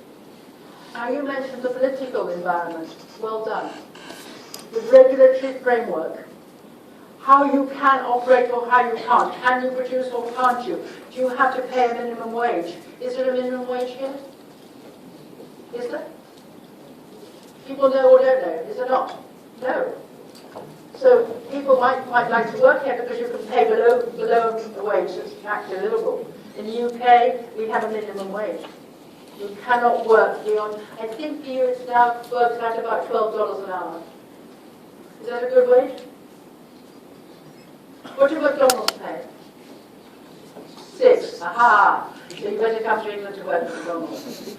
Now you mentioned the political environment. Well done. The regulatory framework. How you can operate or how you can't. Can you produce or can't you? Do you have to pay a minimum wage? Is there a minimum wage here? Is there? People know or don't know. Is there not? No. So people might quite like to work here because you can pay below the wage that's actually livable. In the UK, we have a minimum wage. You cannot work beyond, I think the US now works out about $12 an hour. Is that a good wage? What do McDonald's pay? 6. Aha! So you better come to England to work at McDonald's.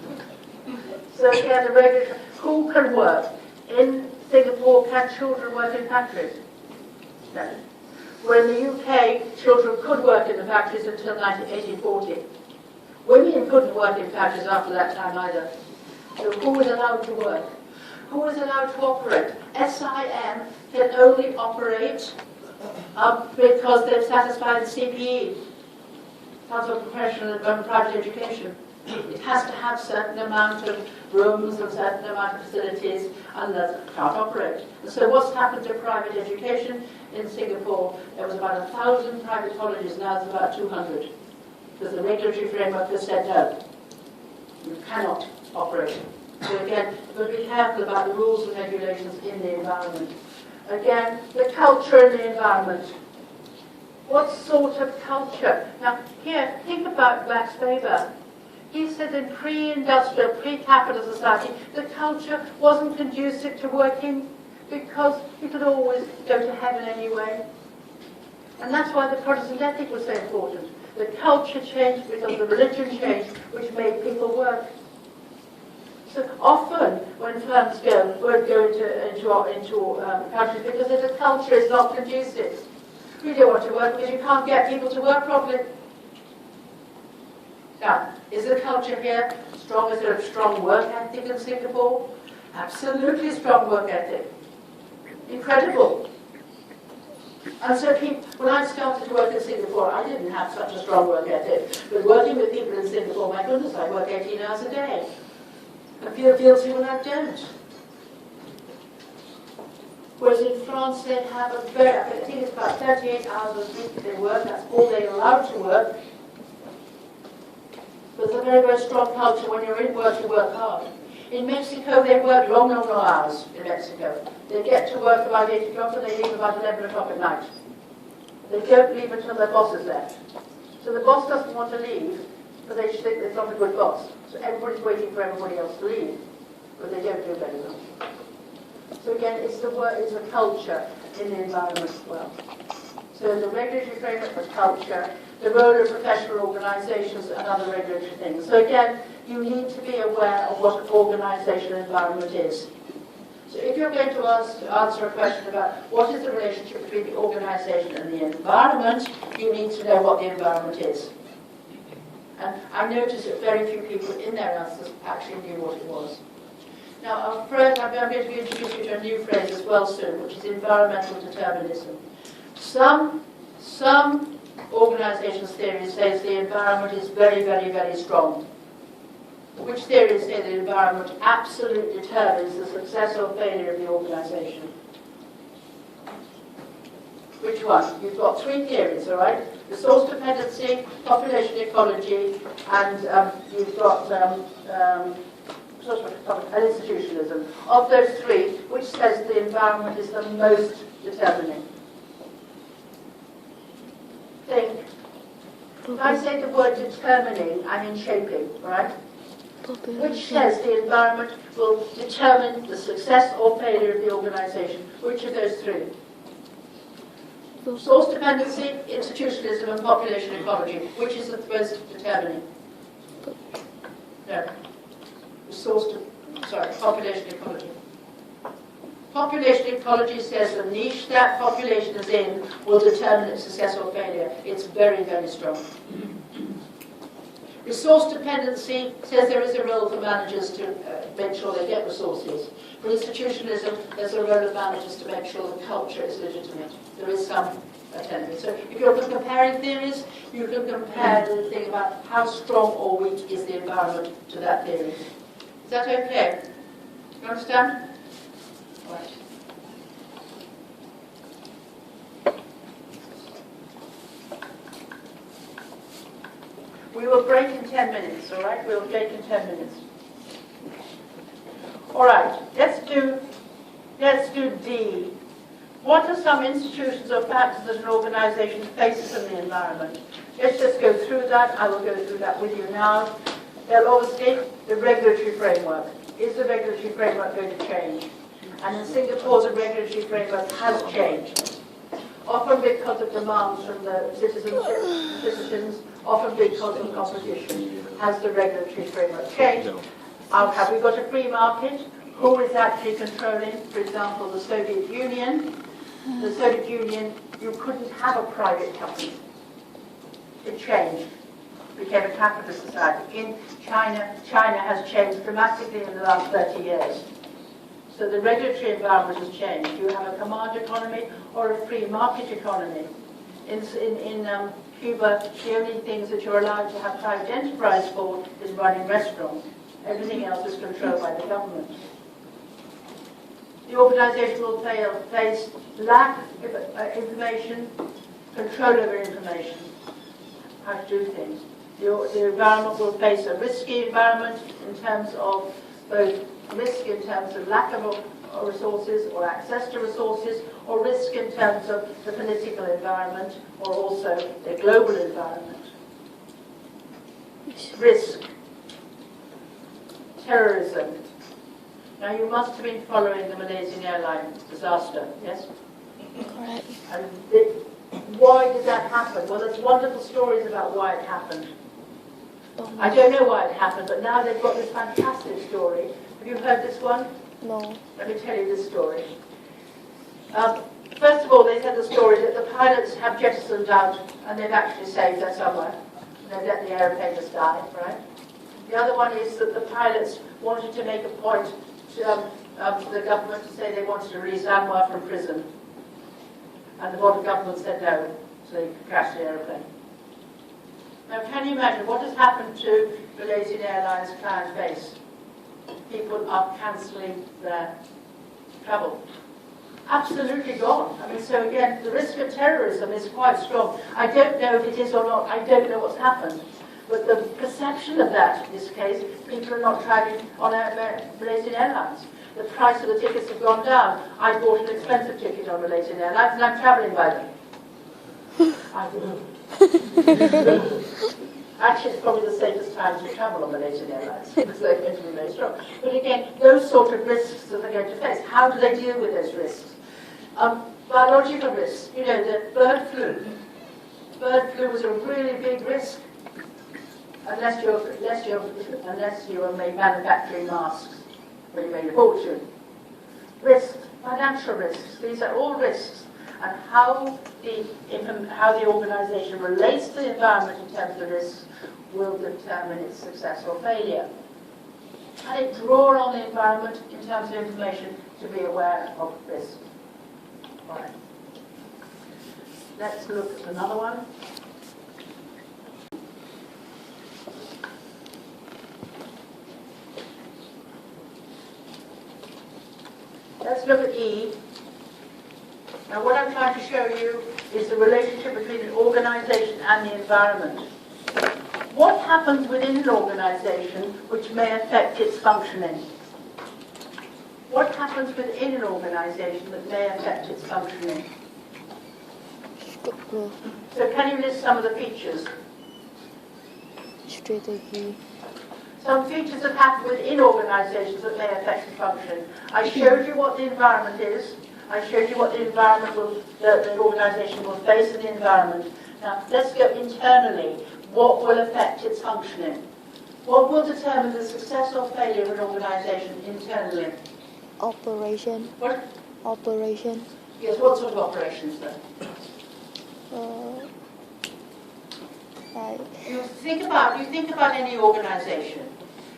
So again, the regulation, who can work? In Singapore, can children work in factories? No. Where in the UK, children could work in the factories until 1840. Women couldn't work in factories after that time either. So who was allowed to work? Who was allowed to operate? SIM can only operate because they've satisfied the CPE, Council of Professional and Private Education. It has to have certain amount of rooms and certain amount of facilities, and that can't operate. And so what's happened to private education in Singapore? There was about 1,000 private colleges, now there's about 200. Because the regulatory framework has said no. You cannot operate. So again, you've got to be careful about the rules and regulations in the environment. Again, the culture in the environment. What sort of culture? Now, here, think about Max Weber. He said in pre-industrial, pre-capital society, the culture wasn't conducive to working because you could always go to heaven anyway. And that's why the Protestant ethic was so important. The culture changed because the religion changed, which made people work. So often, when firms won't go into countries because the culture is not conducive. You don't want to work because you can't get people to work properly. Now, is the culture here strong? Is there a strong work ethic in Singapore? Absolutely strong work ethic. Incredible. And so when I started to work in Singapore, I didn't have such a strong work ethic. But working with people in Singapore, my goodness, I work 18 hours a day. I feel guilty when I don't. Whereas in France, they have I think it's about 38 hours a week they work. That's all they're allowed to work. But it's a very, very strong culture. When you're in work, you work hard. In Mexico, they work long hours in Mexico. They get to work about 8 o'clock and they leave about 11 o'clock at night. They don't leave until their boss is left. So the boss doesn't want to leave, but they think it's not a good boss. So everybody's waiting for everybody else to leave, but they don't do it very well. So again, it's a culture in the environment as well. So the regulatory framework was culture, the role of professional organisations and other regulatory things. So again, you need to be aware of what an organisational environment is. So if you're going to answer a question about what is the relationship between the organisation and the environment, you need to know what the environment is. And I noticed that very few people in their answers actually knew what it was. Now, I'm going to be introducing you to a new phrase as well soon, which is environmental determinism. Some organisations' theories says the environment is very, very, very strong. Which theories say the environment absolutely determines the success or failure of the organisation? Which one? You've got three theories, all right? Resource dependency, population ecology, and you've got and institutionalism. Of those three, which says the environment is the most determining? Think. If I say the word determining, I mean shaping, right? Which says the environment will determine the success or failure of the organisation? Which of those three? Source dependency, institutionalism, and population ecology. Which is the most determining? No. Population ecology. Population ecology says the niche that population is in will determine its success or failure. It's very, very strong. Resource dependency says there is a role for managers to make sure they get resources. For institutionalism, there's a role of managers to make sure the culture is legitimate. There is some attendance. So if you're comparing theories, you can compare the thing about how strong or weak is the environment to that theory. Is that okay? You understand? Right. We will break in 10 minutes, all right? We'll break in 10 minutes. All right, let's do D. What are some institutions or factors that an organisation faces in the environment? Let's just go through that. I will go through that with you now. Obviously, the regulatory framework. Is the regulatory framework going to change? And in Singapore, the regulatory framework has changed. Often because of demands from the citizens, often because of competition. Has the regulatory framework changed? Have we got a free market? Who is actually controlling, for example, the Soviet Union? The Soviet Union, you couldn't have a private company. It changed. Became a capitalist society. In China, China has changed dramatically in the last 30 years. So the regulatory environment has changed. You have a command economy or a free market economy. In Cuba, the only things that you're allowed to have private enterprise for is running restaurants. Everything else is controlled by the government. The organisation will face lack of information, control over information, how to do things. The environment will face a risky environment in terms of both risk in terms of lack of resources or access to resources, or risk in terms of the political environment, or also the global environment. Risk. Terrorism. Now you must have been following the Malaysian Airlines disaster, yes? Correct. And why did that happen? Well, there's wonderful stories about why it happened. I don't know why it happened, but now they've got this fantastic story. Have you heard this one? No. Let me tell you this story. First of all, they said the story that the pilots have jettisoned out and they've actually saved her somewhere. They've let the aeroplane just die, right? The other one is that the pilots wanted to make a point to the government to say they wanted to release Anwar from prison. And the government said no, so they crashed the aeroplane. Now, can you imagine what has happened to Malaysian Airlines client base? People are cancelling their travel. Absolutely gone. I mean, so again, the risk of terrorism is quite strong. I don't know if it is or not. I don't know what's happened. But the perception of that, in this case, people are not traveling on Malaysian Airlines. The price of the tickets have gone down. I bought an expensive ticket on Malaysian Airlines, and I'm travelling by them. I do. Actually, it's probably the safest time to travel on Malaysian Airlines because they're going to be very strong. But again, those sort of risks that they're going to face, how do they deal with those risks? Biological risks, you know, the bird flu. Bird flu was a really big risk, unless you were manufacturing masks when you made a fortune. Risks, financial risks, these are all risks. And how the organisation relates to the environment in terms of risks will determine its success or failure. And it draws on the environment in terms of information to be aware of risk. Right. Let's look at another one. Let's look at E. Now what I'm trying to show you is the relationship between an organisation and the environment. What happens within an organisation which may affect its functioning? What happens within an organisation that may affect its functioning? So can you list some of the features? Strategy. Some features that happen within organisations that may affect the function. I showed you what the environment is. I showed you what the environment the organisation will face in the environment. Now, let's go internally. What will affect its functioning? What will determine the success or failure of an organisation internally? Operation. What? Operation. Yes, what sort of operations then? You think about any organisation,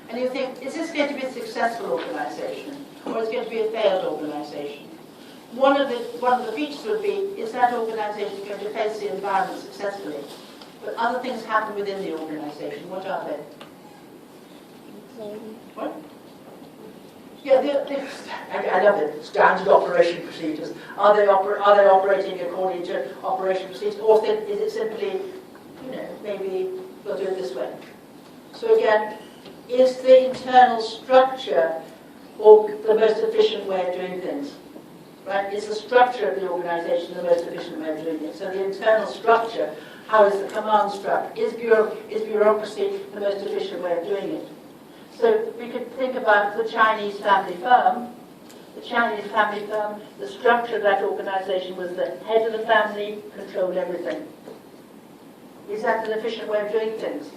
and you think, is this going to be a successful organisation, or is it going to be a failed organisation? One of the features would be, is that organisation going to face the environment successfully? But other things happen within the organisation. What are they? What? Yeah, I love it. Standard operation procedures. Are they operating according to operation procedures, or is it simply, maybe we'll do it this way? So again, is the internal structure or the most efficient way of doing things? Right? Is the structure of the organisation the most efficient way of doing it? So the internal structure, how is the command structure? Is bureaucracy the most efficient way of doing it? So we could think about the Chinese family firm. The Chinese family firm, the structure of that organisation was the head of the family controlled everything. Is that an efficient way of doing things?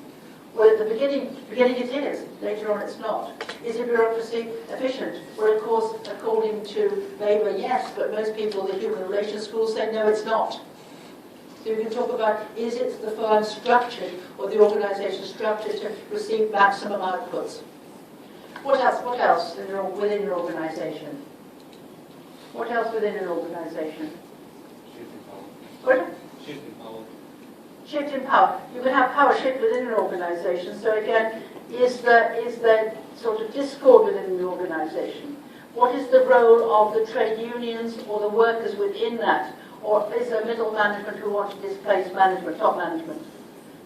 Well, at the beginning it is, later on it's not. Is the bureaucracy efficient? Well, of course, according to Labour, yes, but most people, the human relations schools, say no, it's not. So we can talk about, is it the firm structured or the organisation structured to receive maximum outputs? What else within your organisation? What else within an organisation? What? Shift in power. You can have power shift within an organisation. So again, is there sort of discord within the organisation? What is the role of the trade unions or the workers within that? Or is there middle management who want to displace management, top management?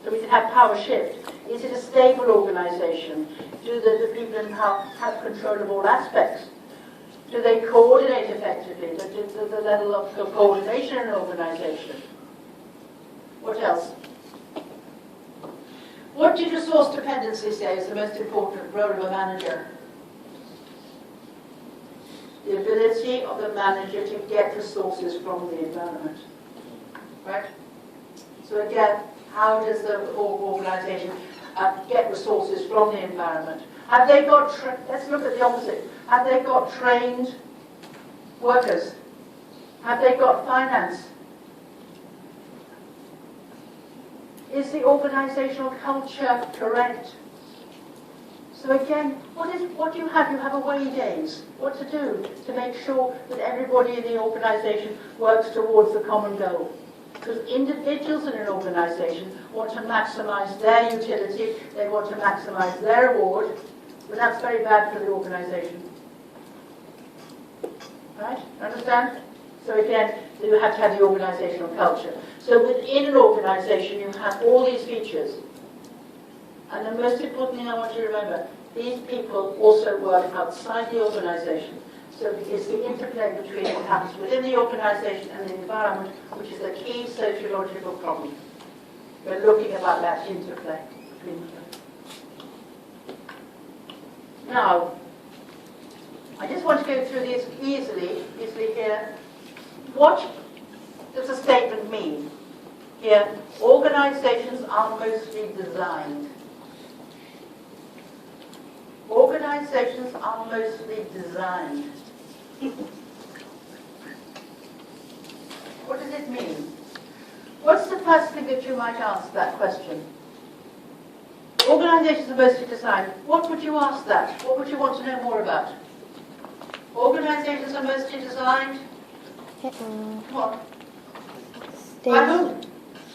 So we can have power shift. Is it a stable organisation? Do the people in power have control of all aspects? Do they coordinate effectively? The level of coordination in an organisation? What else? What did resource dependency say is the most important role of a manager? The ability of the manager to get resources from the environment. Right? So again, how does the organisation get resources from the environment? Have they got, let's look at the opposite. Have they got trained workers? Have they got finance? Is the organisational culture correct? So again, what do you have? You have away days. What to do to make sure that everybody in the organisation works towards the common goal? Because individuals in an organisation want to maximise their utility, they want to maximise their reward, but that's very bad for the organisation. Right? Understand? So again, you have to have the organisational culture. So within an organisation, you have all these features. And the most important thing I want you to remember, these people also work outside the organisation. So it's the interplay between what happens within the organisation and the environment, which is the key sociological problem. We're looking about that interplay between them. Now, I just want to go through this easily here. What does the statement mean? Here, organisations are mostly designed. Organisations are mostly designed. What does it mean? What's the first thing that you might ask that question? Organisations are mostly designed. What would you ask that? What would you want to know more about? Organisations are mostly designed? What? By whom?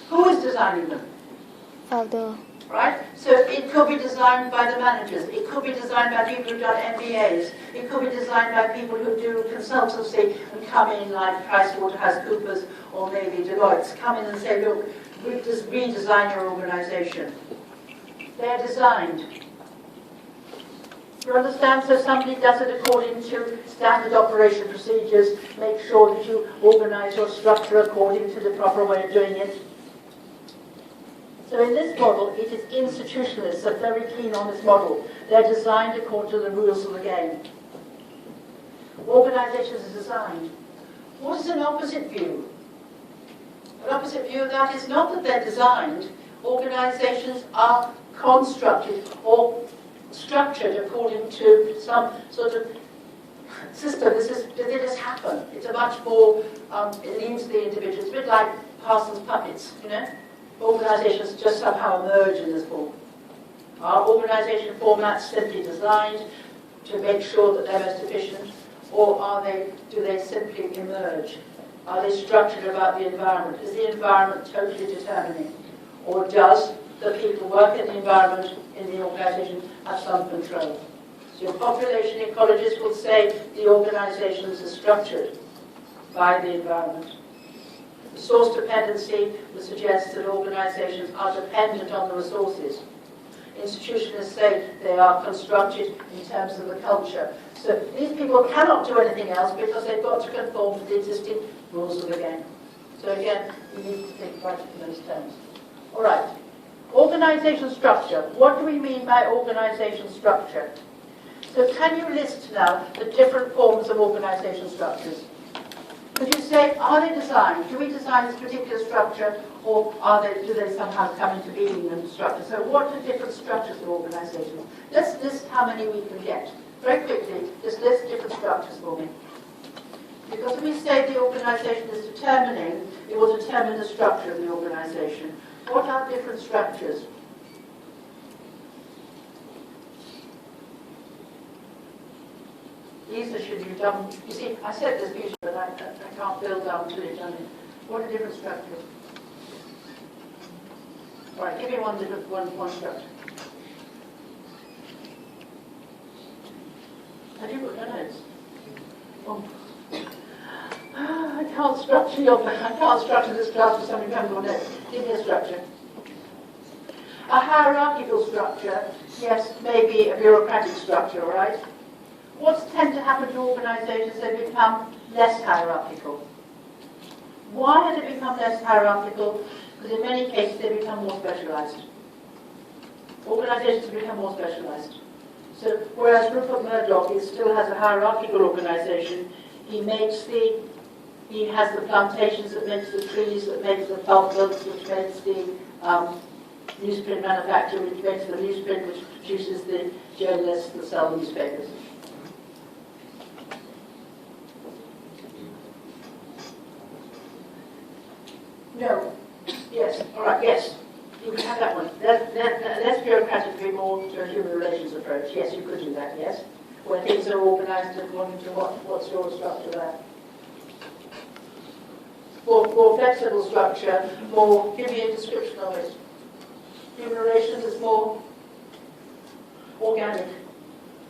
Who is designing them? Founder. Right? So it could be designed by the managers. It could be designed by people who've done MBAs. It could be designed by people who do consultancy and come in like PricewaterhouseCoopers or maybe Deloitte. Come in and say, look, we just redesign your organisation. They're designed. You understand? So somebody does it according to standard operation procedures. Make sure that you organise your structure according to the proper way of doing it. So in this model, it is institutionalists are very keen on this model. They're designed according to the rules of the game. Organisations are designed. What is an opposite view? An opposite view of that is not that they're designed. Organisations are constructed or structured according to some sort of system. They just happen. It's a much more, it leaves the individual. It's a bit like Parsons puppets, you know? Organisations just somehow emerge in this form. Are organisation formats simply designed to make sure that they're most efficient, or do they simply emerge? Are they structured about the environment? Is the environment totally determining? Or does the people work in the environment, in the organisation, have some control? So your population ecologists will say the organisations are structured by the environment. Resource dependency would suggest that organisations are dependent on the resources. Institutionalists say they are constructed in terms of the culture. So these people cannot do anything else because they've got to conform to the existing rules of the game. So again, you need to think about it in those terms. All right. Organisation structure. What do we mean by organisation structure? So can you list now the different forms of organisation structures? Could you say, are they designed? Do we design this particular structure, or do they somehow come into being in the structure? So what are different structures of organizations? Let's list how many we can get. Very quickly, just list different structures for me. Because when we say the organization is determining, it will determine the structure of the organization. What are different structures? These should be done. You see, I said this usually, but I can't build down until you've done it. What are different structures? All right, give me one structure. Have you got your notes? Oh. I can't structure this class for somebody who hasn't got notes. Give me a structure. A hierarchical structure, yes, maybe a bureaucratic structure, all right? What's tend to happen to organizations? They become less hierarchical. Why have they become less hierarchical? Because in many cases they become more specialized. Organizations become more specialized. So whereas Rupert Murdoch still has a hierarchical organization, he has the plantations that makes the trees, that makes the pulp mills, which makes the newsprint manufacture, which makes the newsprint, which produces the journalists that sell newspapers. No. Yes. All right. Yes. You can have that one. Less bureaucratically, more to a human relations approach. Yes, you could do that. Yes. Where things are organised according to what's your structure there. More flexible structure. More. Give me a description of it. Human relations is more organic,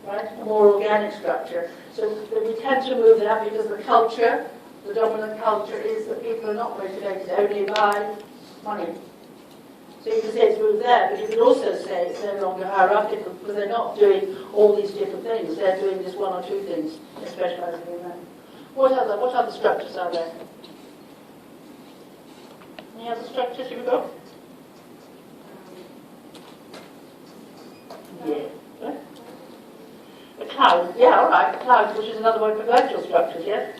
right? A more organic structure. So we tend to move that because the culture. The dominant culture is that people are not motivated only by money. So you can say it's moved there, but you can also say it's no longer hierarchical because they're not doing all these different things. They're doing just one or two things. They're specializing in that. What other structures are there? Any other structures you've got? Yeah. What? A cloud. Yeah, all right. Cloud, which is another word for virtual structures, yes?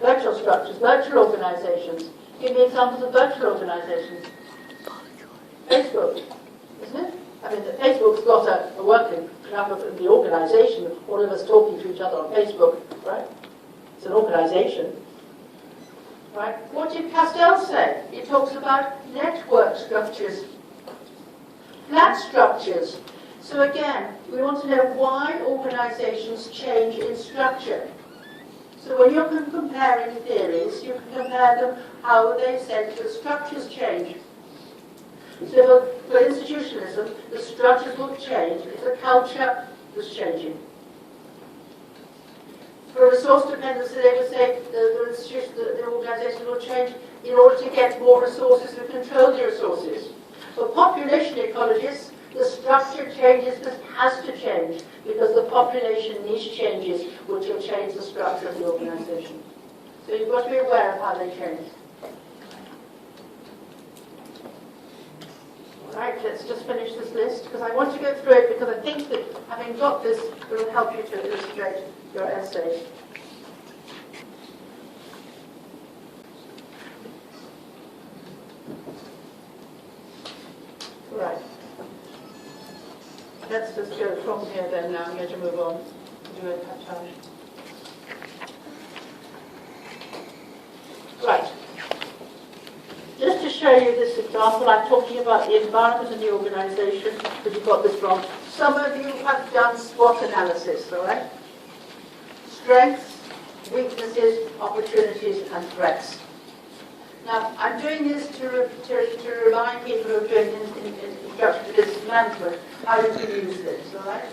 Virtual structures, virtual organizations. Give me examples of virtual organizations. Facebook, isn't it? I mean, Facebook's got a working of the organization, all of us talking to each other on Facebook, right? It's an organization, right? What did Castell say? He talks about network structures, flat structures. So again, we want to know why organizations change in structure. So when you're comparing theories, you can compare them how they said the structures change. So for institutionalism, the structures will change if the culture was changing. For resource dependency, they would say the organization will change in order to get more resources and control the resources. For population ecologists, the structure changes, but has to change because the population niche changes, which will change the structure of the organization. So you've got to be aware of how they change. Right, let's just finish this list because I want to go through it because I think that having got this will help you to illustrate your essay. Right. Let's just go from here then now. I'm going to move on to do a touch. Right. Just to show you this example, I'm talking about the environment and the organisation, but you got this wrong. Some of you have done SWOT analysis, all right? Strengths, weaknesses, opportunities, and threats. Now, I'm doing this to remind people who are doing introduction to business management how you can use this, all right?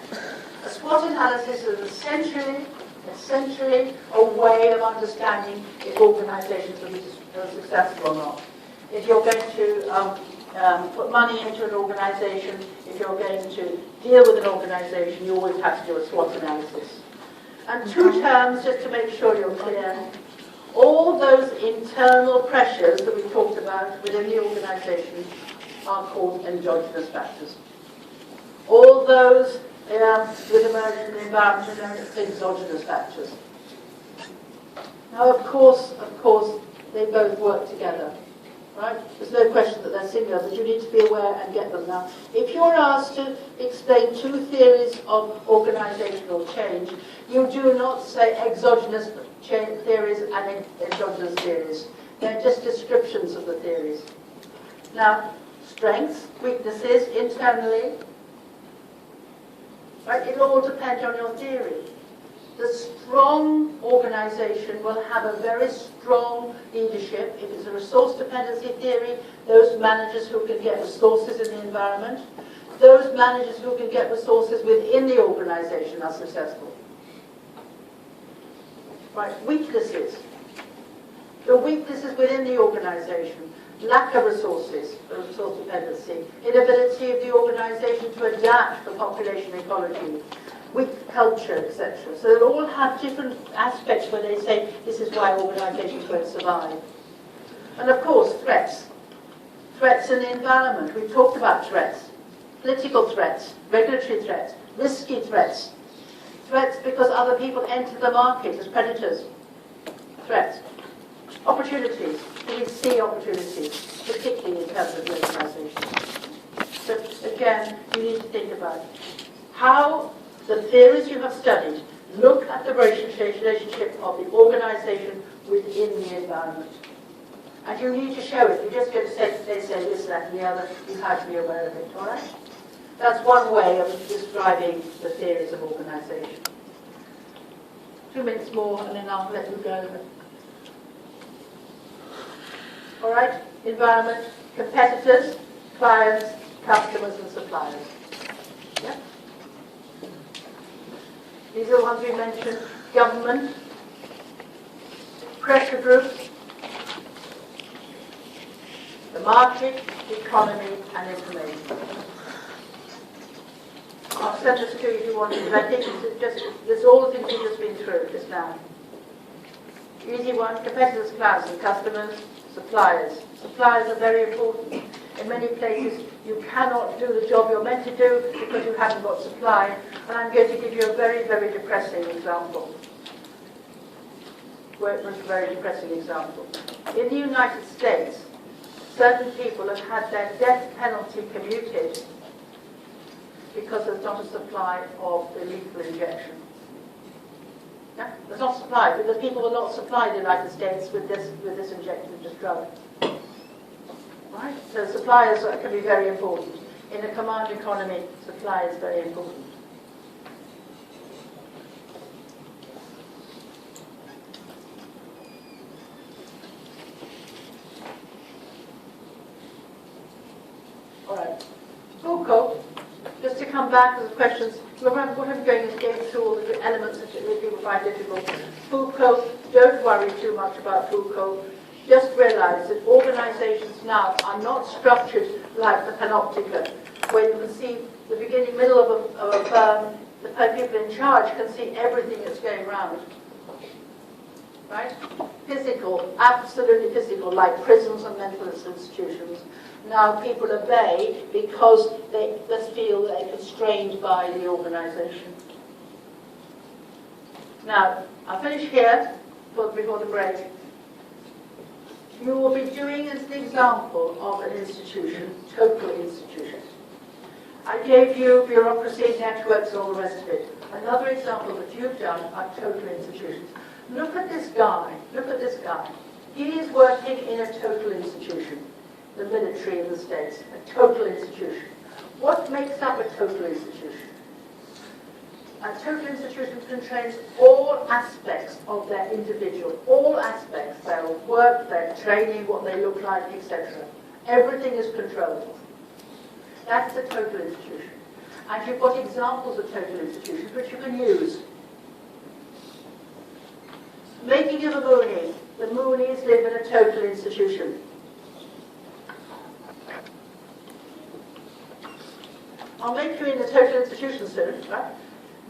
A SWOT analysis is essentially a way of understanding if organisations are successful or not. If you're going to put money into an organisation, if you're going to deal with an organisation, you always have to do a SWOT analysis. And two terms, just to make sure you're clear. All those internal pressures that we talked about within the organisation are called endogenous factors. All those with emerging environment are exogenous factors. Now, of course, they both work together, right? There's no question that they're similar, but you need to be aware and get them. Now, if you're asked to explain two theories of organizational change, you do not say exogenous theories and endogenous theories. They're just descriptions of the theories. Now, strengths, weaknesses internally, right? It all depends on your theory. The strong organization will have a very strong leadership. If it's a resource dependency theory, those managers who can get resources in the environment, those managers who can get resources within the organization are successful. Right, weaknesses. The weaknesses within the organization, lack of resources, resource dependency, inability of the organization to adapt for population ecology, weak culture, etc. So they all have different aspects where they say this is why organizations won't survive. And of course, threats. Threats in the environment. We've talked about threats. Political threats, regulatory threats, risky threats. Threats because other people enter the market as predators. Threats. Opportunities. We see opportunities, particularly in terms of organization. So again, you need to think about how the theories you have studied look at the relationship of the organization within the environment. And you need to show it. You just go to say, they say this, that, and the other. You have to be aware of it, all right? That's one way of describing the theories of organization. 2 minutes more, and then I'll let you go. All right? Environment, competitors, clients, customers, and suppliers. Yeah? These are the ones we mentioned. Government, pressure groups, the market, the economy, and information. I'll send this to you if you want to, but I think this all the things we've just been through just now. Easy one, competitors, clients, and customers, suppliers. Suppliers are very important. In many places, you cannot do the job you're meant to do because you haven't got supply. And I'm going to give you a very, very depressing example. Well, it was a very depressing example. In the United States, certain people have had their death penalty commuted because there's not a supply of the lethal injection. Yeah? There's not supply, because people will not supply the United States with this injection, this drug. Right? So suppliers can be very important. In a command economy, supply is very important. All right. Foucault, just to come back to the questions, remember what I'm going is going through all the elements that people find difficult. Foucault, don't worry too much about Foucault. Just realize that organizations now are not structured like the panopticon, where you can see the beginning, middle of a firm, the people in charge can see everything that's going around. Right? Physical, absolutely physical, like prisons and mental institutions. Now people obey because they just feel they're constrained by the organization. Now, I'll finish here before the break. You will be doing as an example of an institution, total institution. I gave you bureaucracy, networks, and all the rest of it. Another example that you've done are total institutions. Look at this guy. Look at this guy. He is working in a total institution. The military in the States, a total institution. What makes up a total institution? A total institution contains all aspects of their individual, all aspects, their work, their training, what they look like, etc. Everything is controlled. That's a total institution. And you've got examples of total institutions which you can use. Making of a Moonie. The Moonies live in a total institution. I'll make you in a total institution soon, right?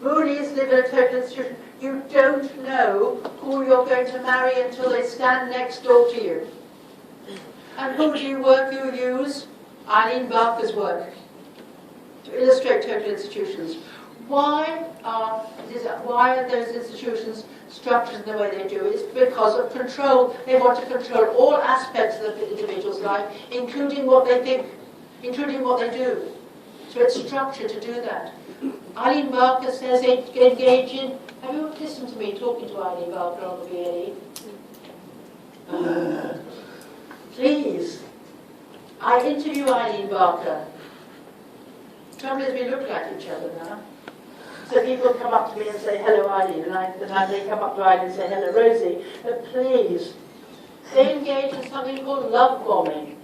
Moonies live in a total institution. You don't know who you're going to marry until they stand next door to you. And who do you use? Eileen Barker's work to illustrate total institutions. Why why are those institutions structured in the way they do? It's because of control. They want to control all aspects of the individual's life, including what they think, including what they do. So it's structured to do that. Eileen Barker says engage in... Have you listened to me talking to Eileen Barker on the BLE? Please. I interview Eileen Barker. Trouble is we look like each other now. So people come up to me and say, hello Eileen, and they come up to Eileen and say, hello Rosie. But please, they engage in something called love bombing.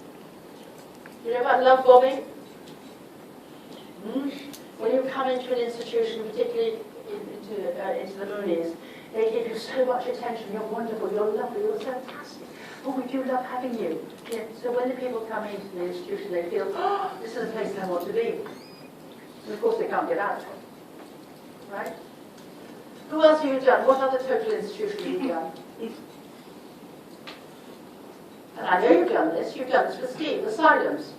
You know about love bombing? When you come into an institution, particularly into the Moonies, they give you so much attention. You're wonderful, you're lovely, you're so fantastic. Oh, we do love having you. Yeah. So when the people come into the institution, they feel, oh, this is a place I want to be. And of course, they can't get out. Right? Who else have you done? What other total institution have you done? And I know you've done this. You've done this for Steve, asylums,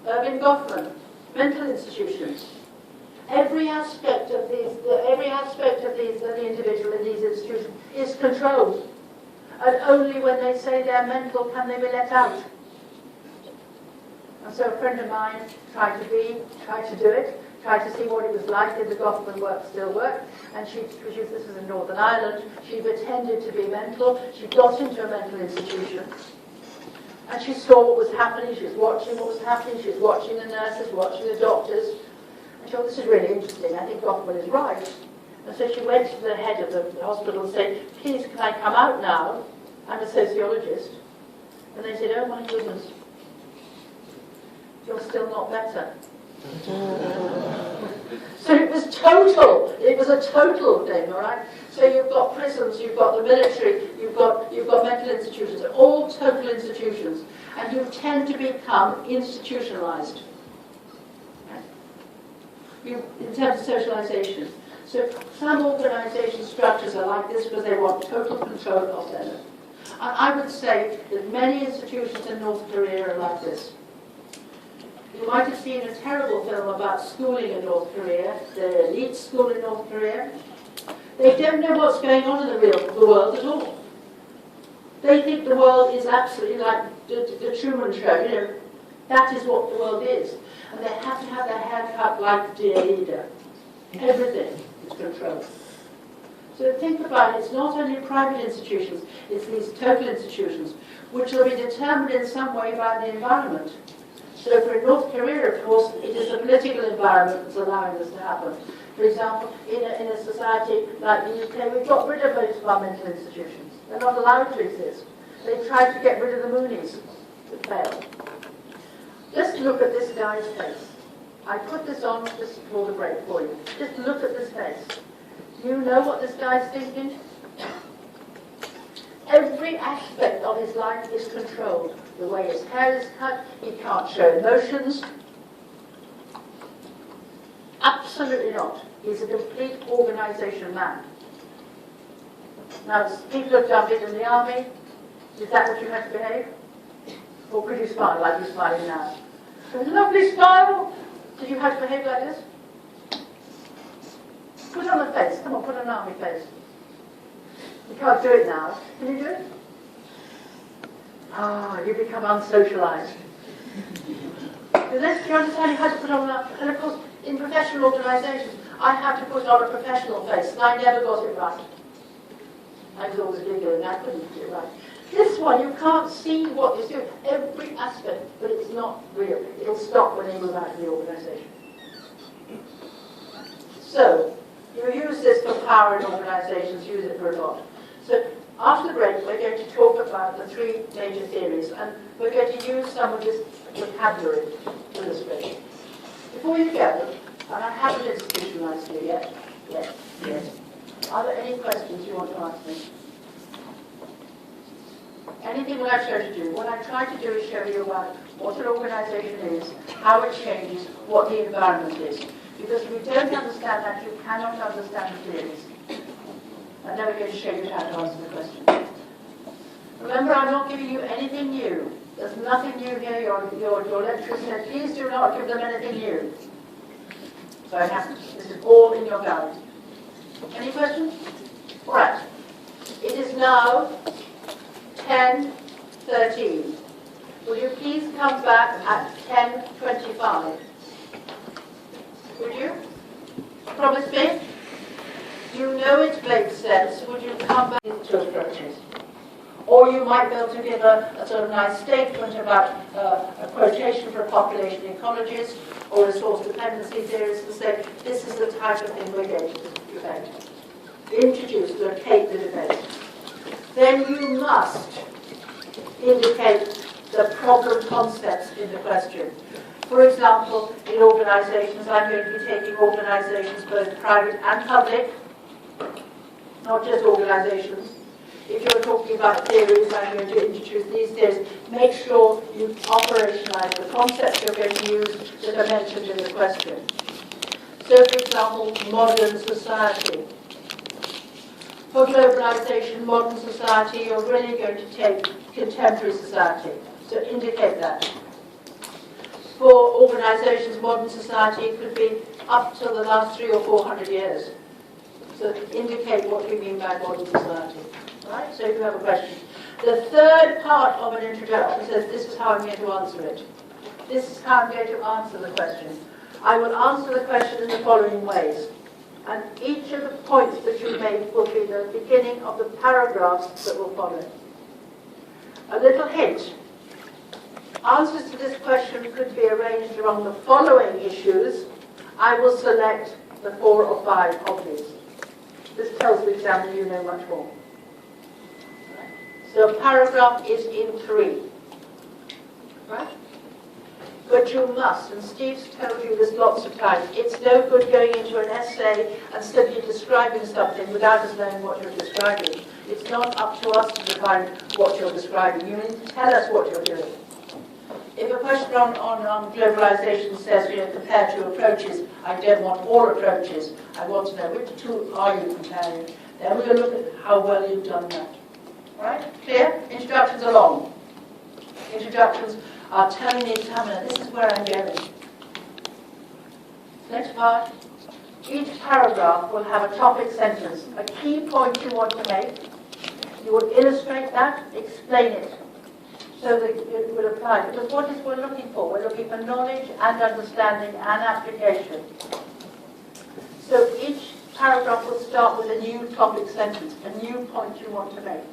Irving Goffman, mental institutions. Every aspect of the individual in these institutions is controlled. And only when they say they're mental can they be let out. And so a friend of mine tried to do it, tried to see what it was like. Did the Goffman work still work? And this was in Northern Ireland, she pretended to be mental. She got into a mental institution. And she saw what was happening, she was watching what was happening, she was watching the nurses, watching the doctors. And she thought, this is really interesting, I think Goffman is right. And so she went to the head of the hospital and said, please, can I come out now? I'm a sociologist. And they said, oh my goodness, you're still not better. So it was a total thing, all right? So you've got prisons, you've got the military, you've got mental institutions, they're all total institutions, and you tend to become institutionalized. In terms of socialization. So some organization structures are like this because they want total control of them. And I would say that many institutions in North Korea are like this. You might have seen a terrible film about schooling in North Korea, the elite school in North Korea. They don't know what's going on in the world at all. They think the world is absolutely like the Truman Show, you know. That is what the world is. And they have to have their hair cut like the dear leader. Everything is controlled. So think about it, it's not only private institutions, it's these total institutions, which will be determined in some way by the environment. So for North Korea, of course, it is the political environment that's allowing this to happen. For example, in a society like the UK, we've got rid of most of our mental institutions. They're not allowed to exist. They've tried to get rid of the Moonies. It failed. Just look at this guy's face. I put this on just before the break for you. Just look at this face. Do you know what this guy's thinking? Every aspect of his life is controlled. The way his hair is cut, he can't show emotions. Absolutely not. He's a complete organization man. Now, people have done it in the army. Is that what you had to behave? Or could you smile like you're smiling now? A lovely smile. Did you have to behave like this? Put on a face. Come on, put on an army face. You can't do it now. Can you do it? You become unsocialized. Unless you understand you have to put on that. And of course, in professional organizations, I had to put on a professional face, and I never got it right. I was always giggling, I couldn't get it right. This one, you can't see what you're doing, every aspect, but it's not real. It'll stop when you move out of the organization. So, you use this for power in organizations, use it for a lot. So, after the break, we're going to talk about the three major theories, and we're going to use some of this vocabulary to illustrate. Before you go, and I haven't institutionalized you yet. Are there any questions you want to ask me? Anything that I've shown you, what I try to do is show you about what an organization is, how it changes, what the environment is. Because if you don't understand that, you cannot understand the theories. And then we're going to show you how to answer the question. Remember, I'm not giving you anything new. There's nothing new here. Your lecturer said, please do not give them anything new. So it happens. This is all in your guide. Any questions? All right. It is now 10:13. Will you please come back at 10:25? Would you? Promise me? You know it makes sense. Would you come back with two approaches? Or you might be able to give a sort of nice statement about a quotation for a population ecologist or resource dependency theorist to say, this is the type of thing we're going to debate. Introduce, locate the debate. Then you must indicate the problem concepts in the question. For example, in organisations, I'm going to be taking organisations both private and public, not just organisations. If you're talking about theories, I'm going to introduce these theories. Make sure you operationalise the concepts you're going to use that are mentioned in the question. So, for example, modern society. For globalisation, modern society, you're really going to take contemporary society. So indicate that. For organisations, modern society could be up to the last 300 or 400 years. So indicate what you mean by modern society. Right? So if you have a question. The third part of an introduction says, this is how I'm going to answer it. This is how I'm going to answer the question. I will answer the question in the following ways. And each of the points that you make will be the beginning of the paragraphs that will follow. A little hint. Answers to this question could be arranged around the following issues. I will select the 4 or 5 of these. This tells the examiner you know much more. So a paragraph is in 3. Right? But you must, and Steve's told you this lots of times, it's no good going into an essay and simply describing something without us knowing what you're describing. It's not up to us to define what you're describing. You need to tell us what you're doing. If a question on globalization says, compare 2 approaches, I don't want all approaches. I want to know which 2 are you comparing. Then we're going to look at how well you've done that. Right? Clear? Introductions are long. Introductions are telling the examiner, this is where I'm going. Next part. Each paragraph will have a topic sentence, a key point you want to make. You will illustrate that, explain it, so that it will apply. Because what is we're looking for? We're looking for knowledge and understanding and application. So each paragraph will start with a new topic sentence, a new point you want to make.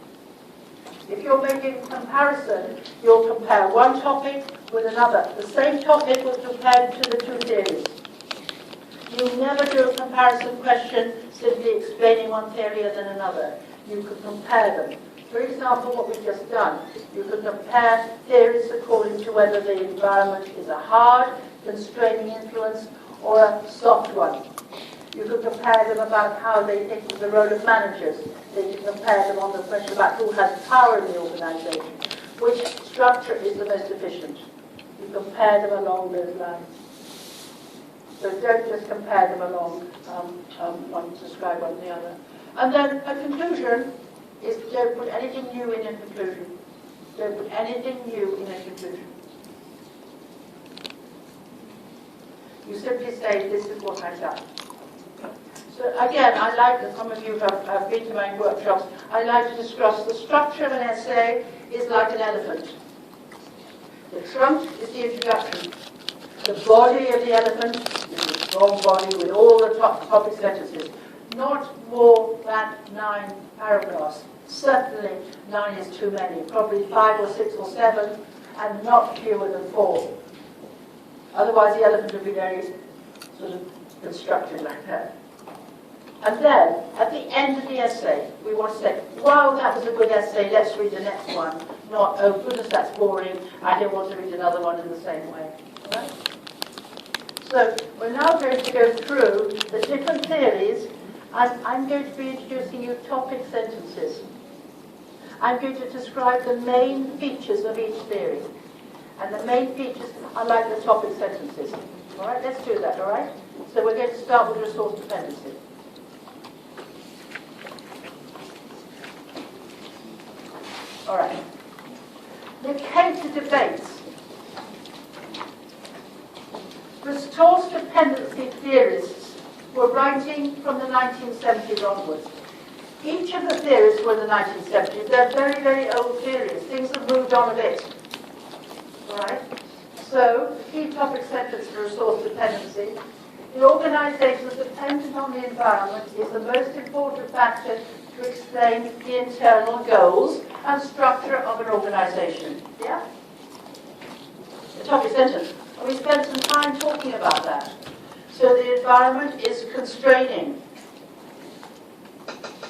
If you're making a comparison, you'll compare one topic with another. The same topic will compare to the 2 theories. You never do a comparison question simply explaining one theory and then another. You can compare them. For example, what we've just done, you can compare theories according to whether the environment is a hard, constraining influence or a soft one. You can compare them about how they think of the role of managers. Then you compare them on the question about who has power in the organisation. Which structure is the most efficient? You compare them along those lines. So don't just compare them along, one to describe one the other. And then a conclusion is don't put anything new in a conclusion. Don't put anything new in a conclusion. You simply say, this is what I've done. So again, I like that some of you have been to my workshops. I like to discuss the structure of an essay is like an elephant. The trunk is the introduction. The body of the elephant is a strong body with all the topic sentences. Not more than 9 paragraphs. Certainly 9 is too many. Probably 5 or 6 or 7, and not fewer than 4. Otherwise the elephant would be very sort of constructed like that. And then, at the end of the essay, we want to say, wow, that was a good essay, let's read the next one. Not, oh goodness, that's boring, I don't want to read another one in the same way. Right? So, we're now going to go through the different theories, and I'm going to be introducing you topic sentences. I'm going to describe the main features of each theory. And the main features are like the topic sentences. All right, let's do that, all right? So we're going to start with resource dependency. All right. Locate the debates. Resource dependency theorists were writing from the 1970s onwards. Each of the theories were in the 1970s. They're very, very old theories. Things have moved on a bit. All right? So, the key topic sentence for resource dependency. The organisations dependent on the environment is the most important factor to explain the internal goals and structure of an organisation. Yeah? The topic sentence. And we spent some time talking about that. So the environment is constraining.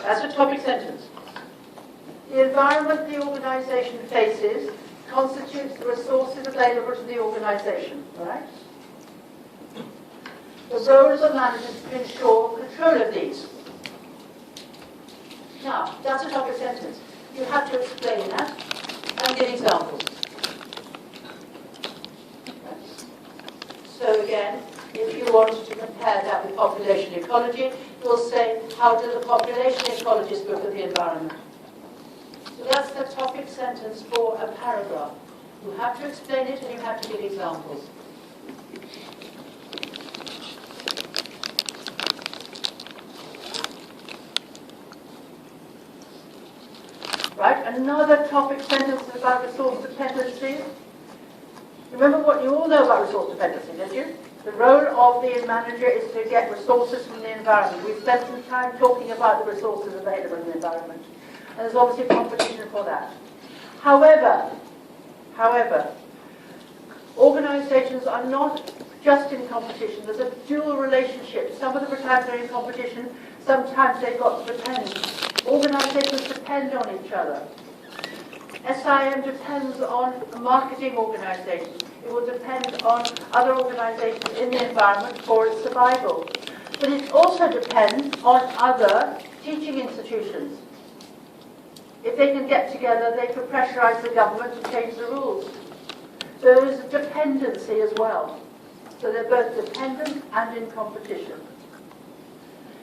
That's a topic sentence. The environment the organisation faces constitutes the resources available to the organisation. Right? The role of the manager is to ensure control of these. Now, that's a topic sentence. You have to explain that and give examples. So again, if you want to compare that with population ecology, you'll say, how do the population ecologists look at the environment? So that's the topic sentence for a paragraph. You have to explain it and you have to give examples. Right, another topic sentence is about resource dependency. Remember what you all know about resource dependency, did you? The role of the manager is to get resources from the environment. We've spent some time talking about the resources available in the environment. And there's obviously competition for that. However, organisations are not just in competition. There's a dual relationship. Some of the times they're in competition, sometimes they've got to depend. Organisations depend on each other. SIM depends on a marketing organisation. It will depend on other organisations in the environment for its survival. But it also depends on other teaching institutions. If they can get together, they can pressurise the government to change the rules. So there is a dependency as well. So they're both dependent and in competition.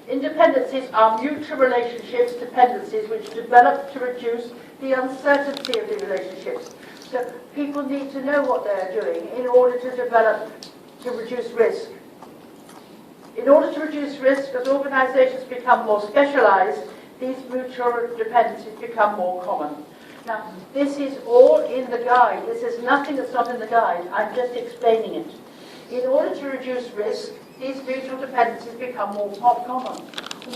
Interdependencies are mutual relationships, dependencies, which develop to reduce the uncertainty of the relationships. So people need to know what they're doing in order to develop, to reduce risk. In order to reduce risk, as organisations become more specialised, these mutual dependencies become more common. Now, this is all in the guide. This is nothing that's not in the guide. I'm just explaining it. In order to reduce risk, these mutual dependencies become more common.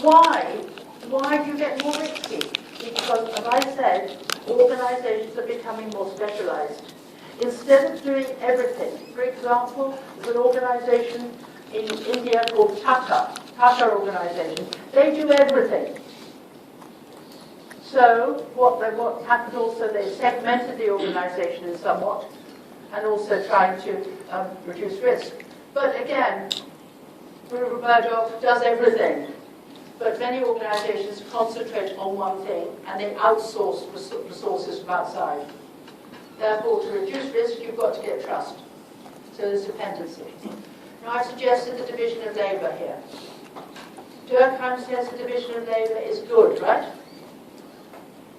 Why? Why do you get more risky? Because, as I said, organisations are becoming more specialised. Instead of doing everything, for example, there's an organisation in India called Tata organisation. They do everything. So what happened also, they segmented the organisation in somewhat, and also trying to reduce risk. But again, Rupert Murdoch does everything. But many organisations concentrate on one thing and they outsource resources from outside. Therefore, to reduce risk, you've got to get trust. So there's dependency. Now, I suggested the division of labour here. Durkheim says the division of labour is good, right?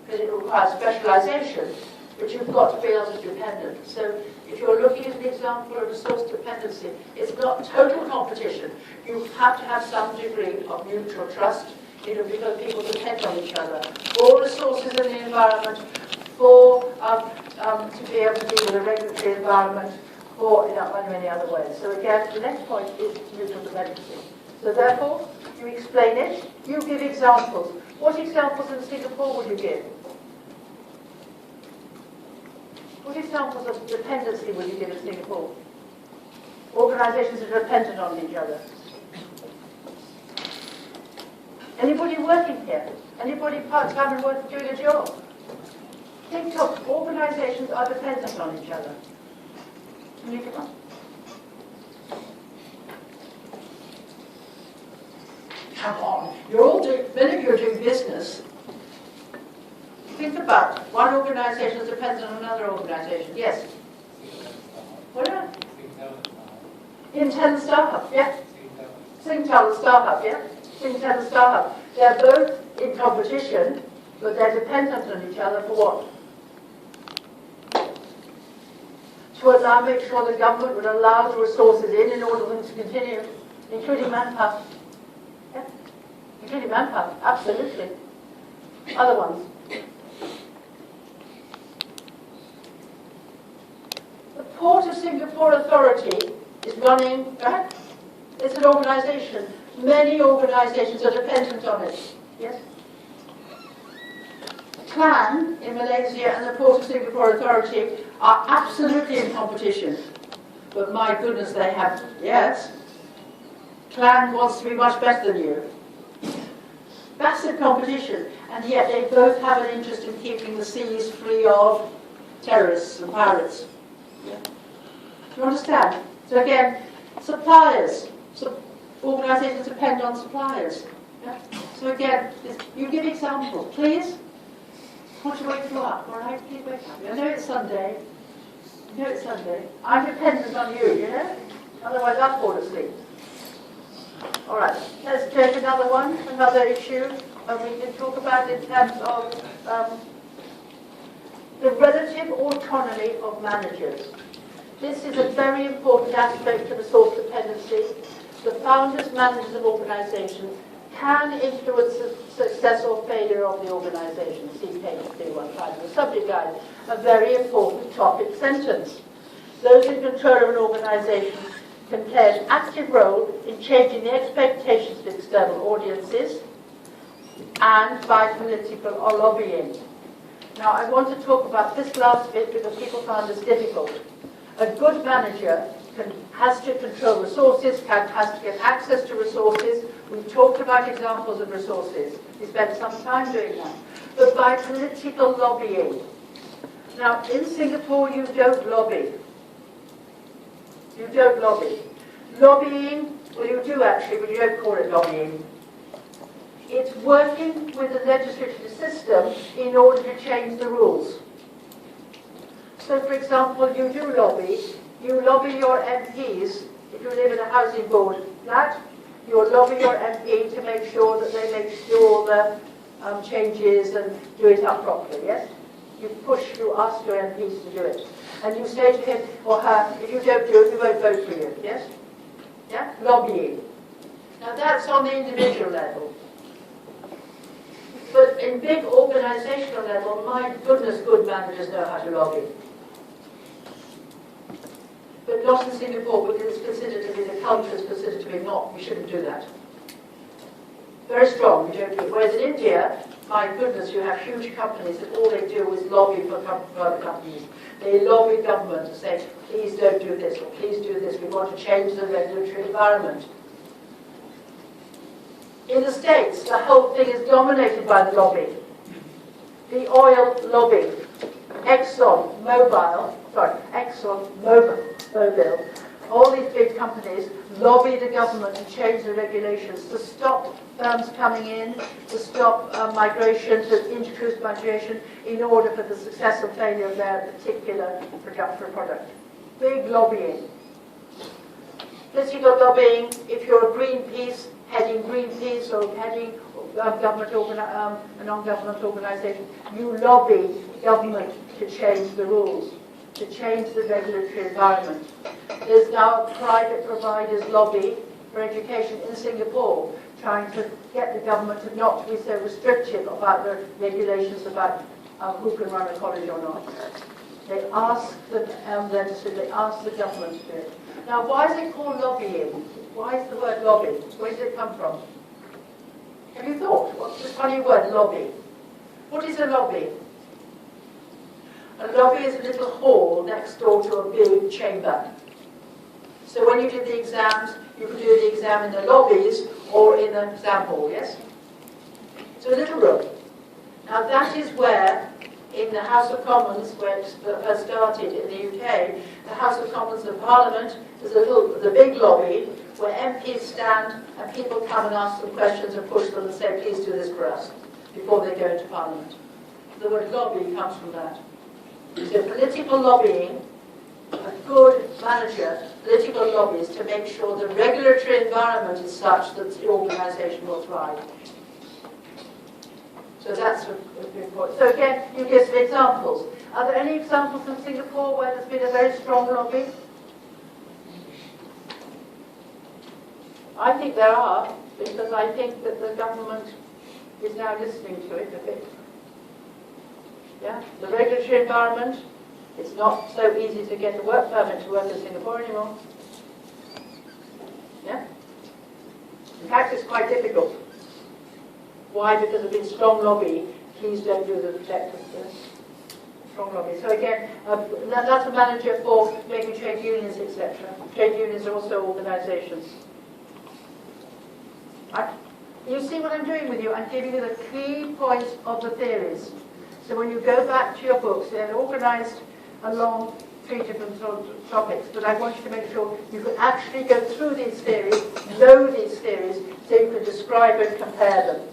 Because it requires specialisation, but you've got to be able to be dependent. So if you're looking at the example of resource dependency, it's not total competition. You have to have some degree of mutual trust, because people depend on each other. For resources in the environment, for to be able to deal with a regulatory environment, or in many other ways. So again, the next point is mutual dependency. So therefore, you explain it, you give examples. What examples in Singapore would you give? What examples of dependency would you give in Singapore? Organisations that are dependent on each other. Anybody working here? Anybody part-time and doing a job? Think of organisations are dependent on each other. Can you come on? Come on. You're all doing, many of you are doing business. Think about one organisation is dependent on another organisation. Yes? What about? Intel and Starhub, yeah? Singtel and Starhub, yeah? Singtel and Starhub. They're both in competition, but they're dependent on each other for what? To make sure the government would allow the resources in order for them to continue, including manpower. Including manpower, absolutely. Other ones. The Port of Singapore Authority is running, right? It's an organisation. Many organisations are dependent on it. Yes? Klang in Malaysia and the Port of Singapore Authority are absolutely in competition. But my goodness, they have, yes. Klang wants to be much better than you. Massive competition, and yet they both have an interest in keeping the seas free of terrorists and pirates. Yeah. Do you understand? So again, suppliers. So organisations depend on suppliers. Yeah? So again, you give examples, please. I want to wake you up, all right? Please wake up. I know it's Sunday. I know it's Sunday. I'm dependent on you, you know? Otherwise I'll fall asleep. All right, let's take another one, another issue we can talk about in terms of the relative autonomy of managers. This is a very important aspect of resource dependency. The founders, managers of organisations can influence the success or failure of the organisation. See page 315 of the subject guide. A very important topic sentence. Those in control of an organisation can play an active role in changing the expectations of external audiences and by political or lobbying. Now, I want to talk about this last bit because people find this difficult. A good manager has to control resources, has to get access to resources. We've talked about examples of resources. We spent some time doing that. But by political lobbying. Now, in Singapore, you don't lobby. You don't lobby. Lobbying, well you do actually, but you don't call it lobbying. It's working with the legislative system in order to change the rules. So for example, you do lobby, you lobby your MPs, if you live in a housing board flat, you lobby your MP to make sure that they make sure the changes and do it up properly, yes? You ask your MPs to do it. And you say to him or her, if you don't do it, we won't vote for you. Yes? Yeah? Lobbying. Now that's on the individual level. But in big organizational level, my goodness, good managers know how to lobby. But not in Singapore, because it's considered to be, the culture is considered to be not, we shouldn't do that. Very strong, we don't do it. Whereas in India, my goodness, you have huge companies that all they do is lobby for other companies. They lobby government to say, please don't do this, or please do this, we want to change the regulatory environment. In the States, the whole thing is dominated by the lobby. The oil lobby, Exxon Mobil, all these big companies lobby the government to change the regulations, to stop firms coming in, to stop migration, to introduce migration in order for the success or failure of their particular product. Big lobbying. Political lobbying, if you're a Greenpeace, heading Greenpeace or heading a non-government organisation, you lobby government to change the rules, to change the regulatory environment. There's now a private providers lobby for education in Singapore, trying to get the government to not be so restrictive about the regulations about who can run a college or not. They ask the legislature, they ask the government to do it. Now, why is it called lobbying? Why is the word lobby? Where does it come from? Have you thought? What's this funny word, lobby? What is a lobby? A lobby is a little hall next door to a big chamber. So when you did the exams, you could do the exam in the lobbies or in an exam hall, yes? So a little room. Now that is where, in the House of Commons, where it first started in the UK, the House of Commons of Parliament is the big lobby where MPs stand and people come and ask them questions and push them and say, please do this for us, before they go into Parliament. The word lobby comes from that. So political lobbying, a good manager, political lobby is to make sure the regulatory environment is such that the organisation will thrive. So that's important. So again, you give some examples. Are there any examples from Singapore where there's been a very strong lobby? I think there are, because I think that the government is now listening to it a bit. Yeah? The regulatory environment, it's not so easy to get a work permit to work in Singapore anymore. Yeah? In fact, it's quite difficult. Why? Because there's been strong lobby. Please don't do the protective. Strong lobby. So again, that's a manager for making trade unions, etc. Trade unions are also organisations. You see what I'm doing with you? I'm giving you the key points of the theories. So when you go back to your books, they're organised along 3 different topics, but I want you to make sure you can actually go through these theories, know these theories, so you can describe and compare them.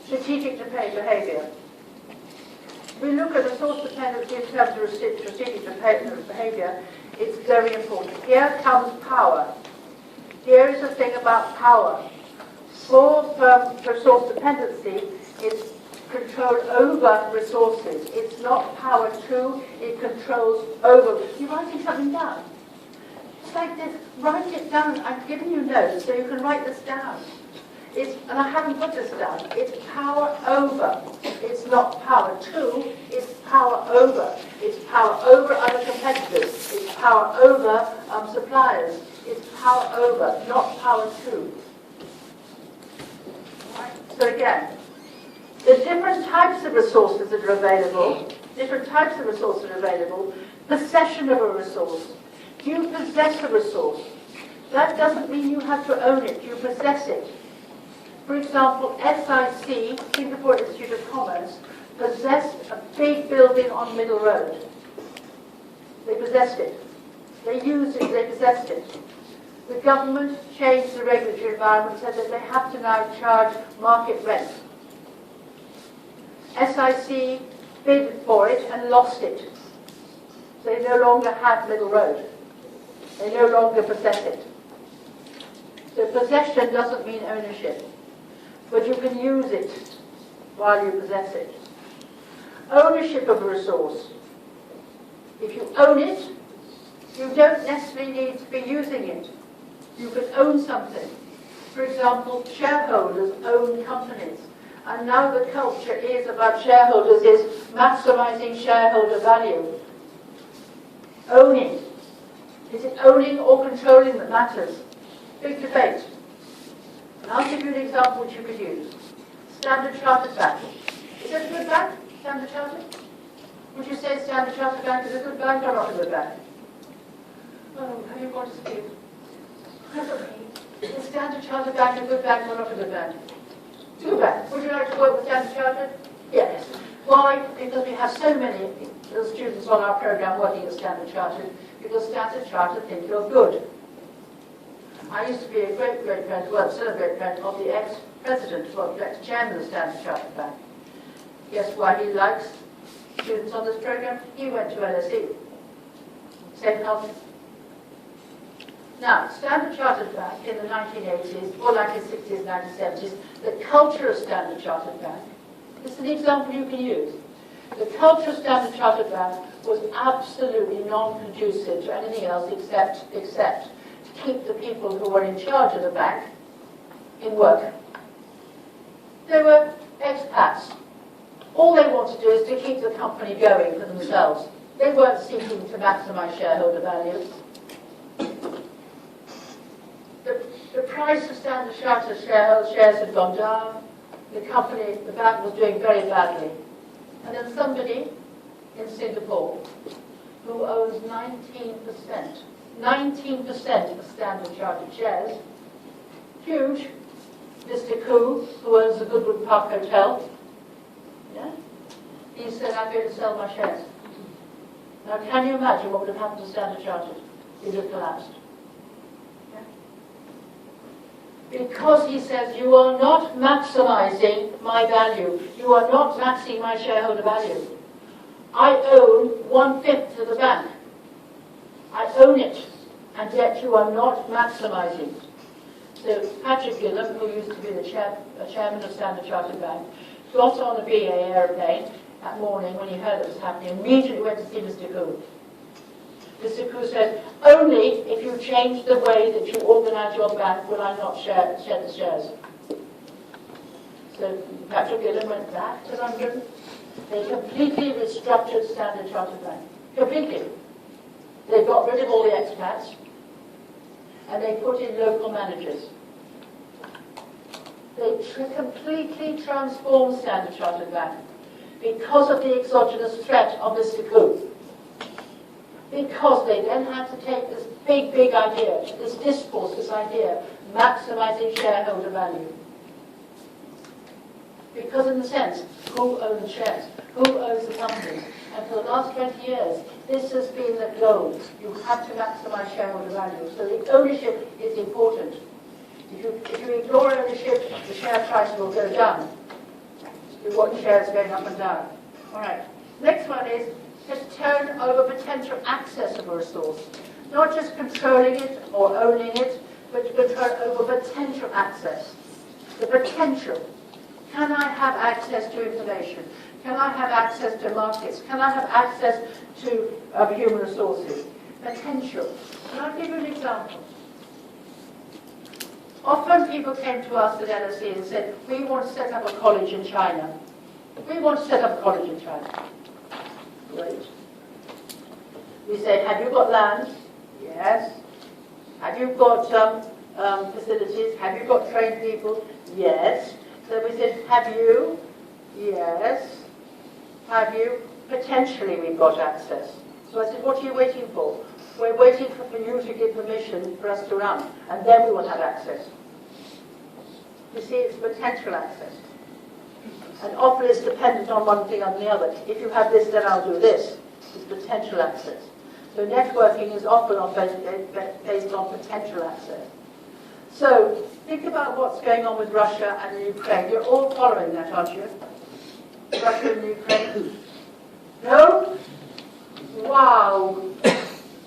Strategic behaviour. We look at resource dependency in terms of strategic behaviour, it's very important. Here comes power. Here is the thing about power. For resource dependency, it's control over resources. It's not power to, it controls over. You're writing something down. It's like this, write it down. I'm giving you notes so you can write this down. And I haven't put this down. It's power over. It's not power to, it's power over. It's power over other competitors. It's power over suppliers. It's power over, not power to. Right. So again, there's different types of resources that are available. Possession of a resource. Do you possess a resource? That doesn't mean you have to own it. You possess it. For example, SIC, Singapore Institute of Commerce, possessed a big building on Middle Road. They possessed it. They used it, they possessed it. The government changed the regulatory environment, said that they have to now charge market rent. SIC bid for it and lost it. They no longer have Middle Road. They no longer possess it. So possession doesn't mean ownership, but you can use it while you possess it. Ownership of a resource. If you own it, you don't necessarily need to be using it. You can own something. For example, shareholders own companies. And now the culture is about shareholders is maximizing shareholder value. Owning. Is it owning or controlling that matters? Big debate. And I'll give you an example which you could use. Standard Chartered Bank. Is it a good bank, Standard Chartered? Would you say Standard Chartered Bank is a good bank or not a good bank? Oh, have you got to speak? Is Standard Chartered Bank a good bank or not a good bank? Good bank. Would you like to work with Standard Chartered? Yes. Why? Because we have so many students on our program working at Standard Chartered, because Standard Chartered think you're good. I used to be a great friend, well, still a great friend of the ex-president, well, the ex-chairman of Standard Chartered Bank. Guess why he likes students on this program? He went to LSE. Same culture. Now, Standard Chartered Bank in the 1980s, or 1960s, 1970s, the culture of Standard Chartered Bank, this is an example you can use. The culture of Standard Chartered Bank was absolutely non-conducive to anything else except to keep the people who were in charge of the bank in work. They were expats. All they wanted to do is to keep the company going for themselves. They weren't seeking to maximize shareholder value. The price of Standard Chartered shares had gone down. The bank was doing very badly. And then somebody in Singapore who owns 19% of Standard Chartered shares, huge, Mr. Koo, who owns the Goodwood Park Hotel, yeah? He said, I'm going to sell my shares. Now, can you imagine what would have happened to Standard Chartered? It would have collapsed. Because he says, you are not maximizing my value. You are not maxing my shareholder value. I own 1/5 of the bank. I own it, and yet you are not maximizing. So Patrick Gillam, who used to be the chairman of Standard Chartered Bank, got on a BA aeroplane that morning when he heard it was happening, immediately went to see Mr. Koo. Mr. Koo said, only if you change the way that you organise your bank will I not share the shares. So Patrick Gillen went back to London. They completely restructured Standard Chartered Bank. Completely. They got rid of all the expats and they put in local managers. They completely transformed Standard Chartered Bank because of the exogenous threat of Mr. Koo. Because they then had to take this big idea, this discourse, this idea, maximising shareholder value. Because in a sense, who owns shares? Who owns the company? And for the last 20 years, this has been the goal. You have to maximise shareholder value. So the ownership is important. If you ignore ownership, the share price will go down. You watch shares going up and down. All right. Next one is to turn over potential access of a resource. Not just controlling it or owning it, but to control over potential access. The potential. Can I have access to information? Can I have access to markets? Can I have access to human resources? Potential. Can I give you an example? Often people came to us at LSE and said, we want to set up a college in China. We want to set up a college in China. Great. We said, have you got land? Yes. Have you got facilities? Have you got trained people? Yes. So we said, have you? Yes. Have you? Potentially we've got access. So I said, what are you waiting for? We're waiting for you to give permission for us to run, and then we will have access. You see, it's potential access. And often it's dependent on one thing or the other. If you have this, then I'll do this. It's potential access. So networking is often based on potential access. So think about what's going on with Russia and Ukraine. You're all following that, aren't you? Russia and Ukraine. No? Wow.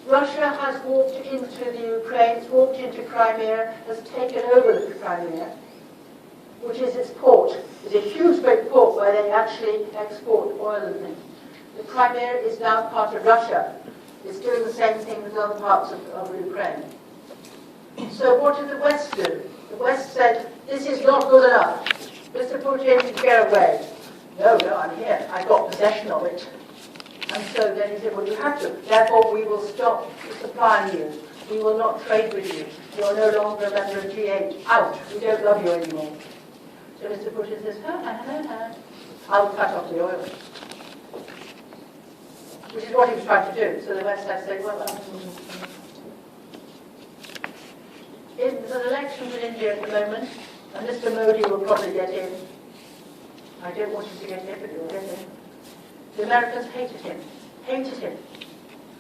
Russia has walked into the Ukraine, it's walked into Crimea, has taken over the Crimea, which is its port. It's a huge great port where they actually export oil and things. The Crimea is now part of Russia. It's doing the same thing with other parts of Ukraine. So what did the West do? The West said, this is not good enough. Mr. Putin, get away. No, I'm here. I got possession of it. And so then he said, well, you have to. Therefore, we will stop supplying you. We will not trade with you. You are no longer a member of G8. Out. We don't love you anymore. So Mr. Putin says, I'll cut off the oil. Which is what he was trying to do. So the West has said, well, there's an election in India at the moment, and Mr. Modi will probably get in. I don't want him to get in, but he'll get in. The Americans hated him. Hated him.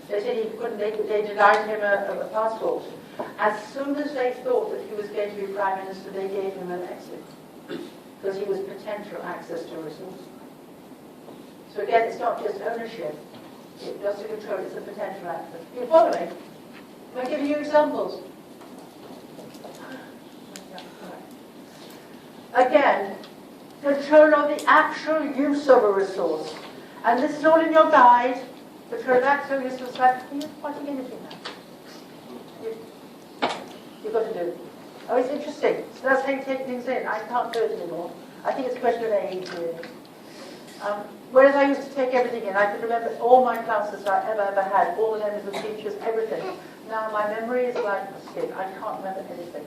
They said he couldn't, they denied him a passport. As soon as they thought that he was going to be Prime Minister, they gave him an exit. Because he was potential access to resources. So again, it's not just ownership. It does to control, it's the potential access. You're following? Am I giving you examples? Again, control of the actual use of a resource. And this is all in your guide. Control of actual use of a resource. You're pointing anything now. You've got to do it. Oh, it's interesting. So that's how you take things in. I can't do it anymore. I think it's a question of age, really. Whereas I used to take everything in, I could remember all my classes I ever had, all the names of the teachers, everything. Now my memory is like a skip. I can't remember anything.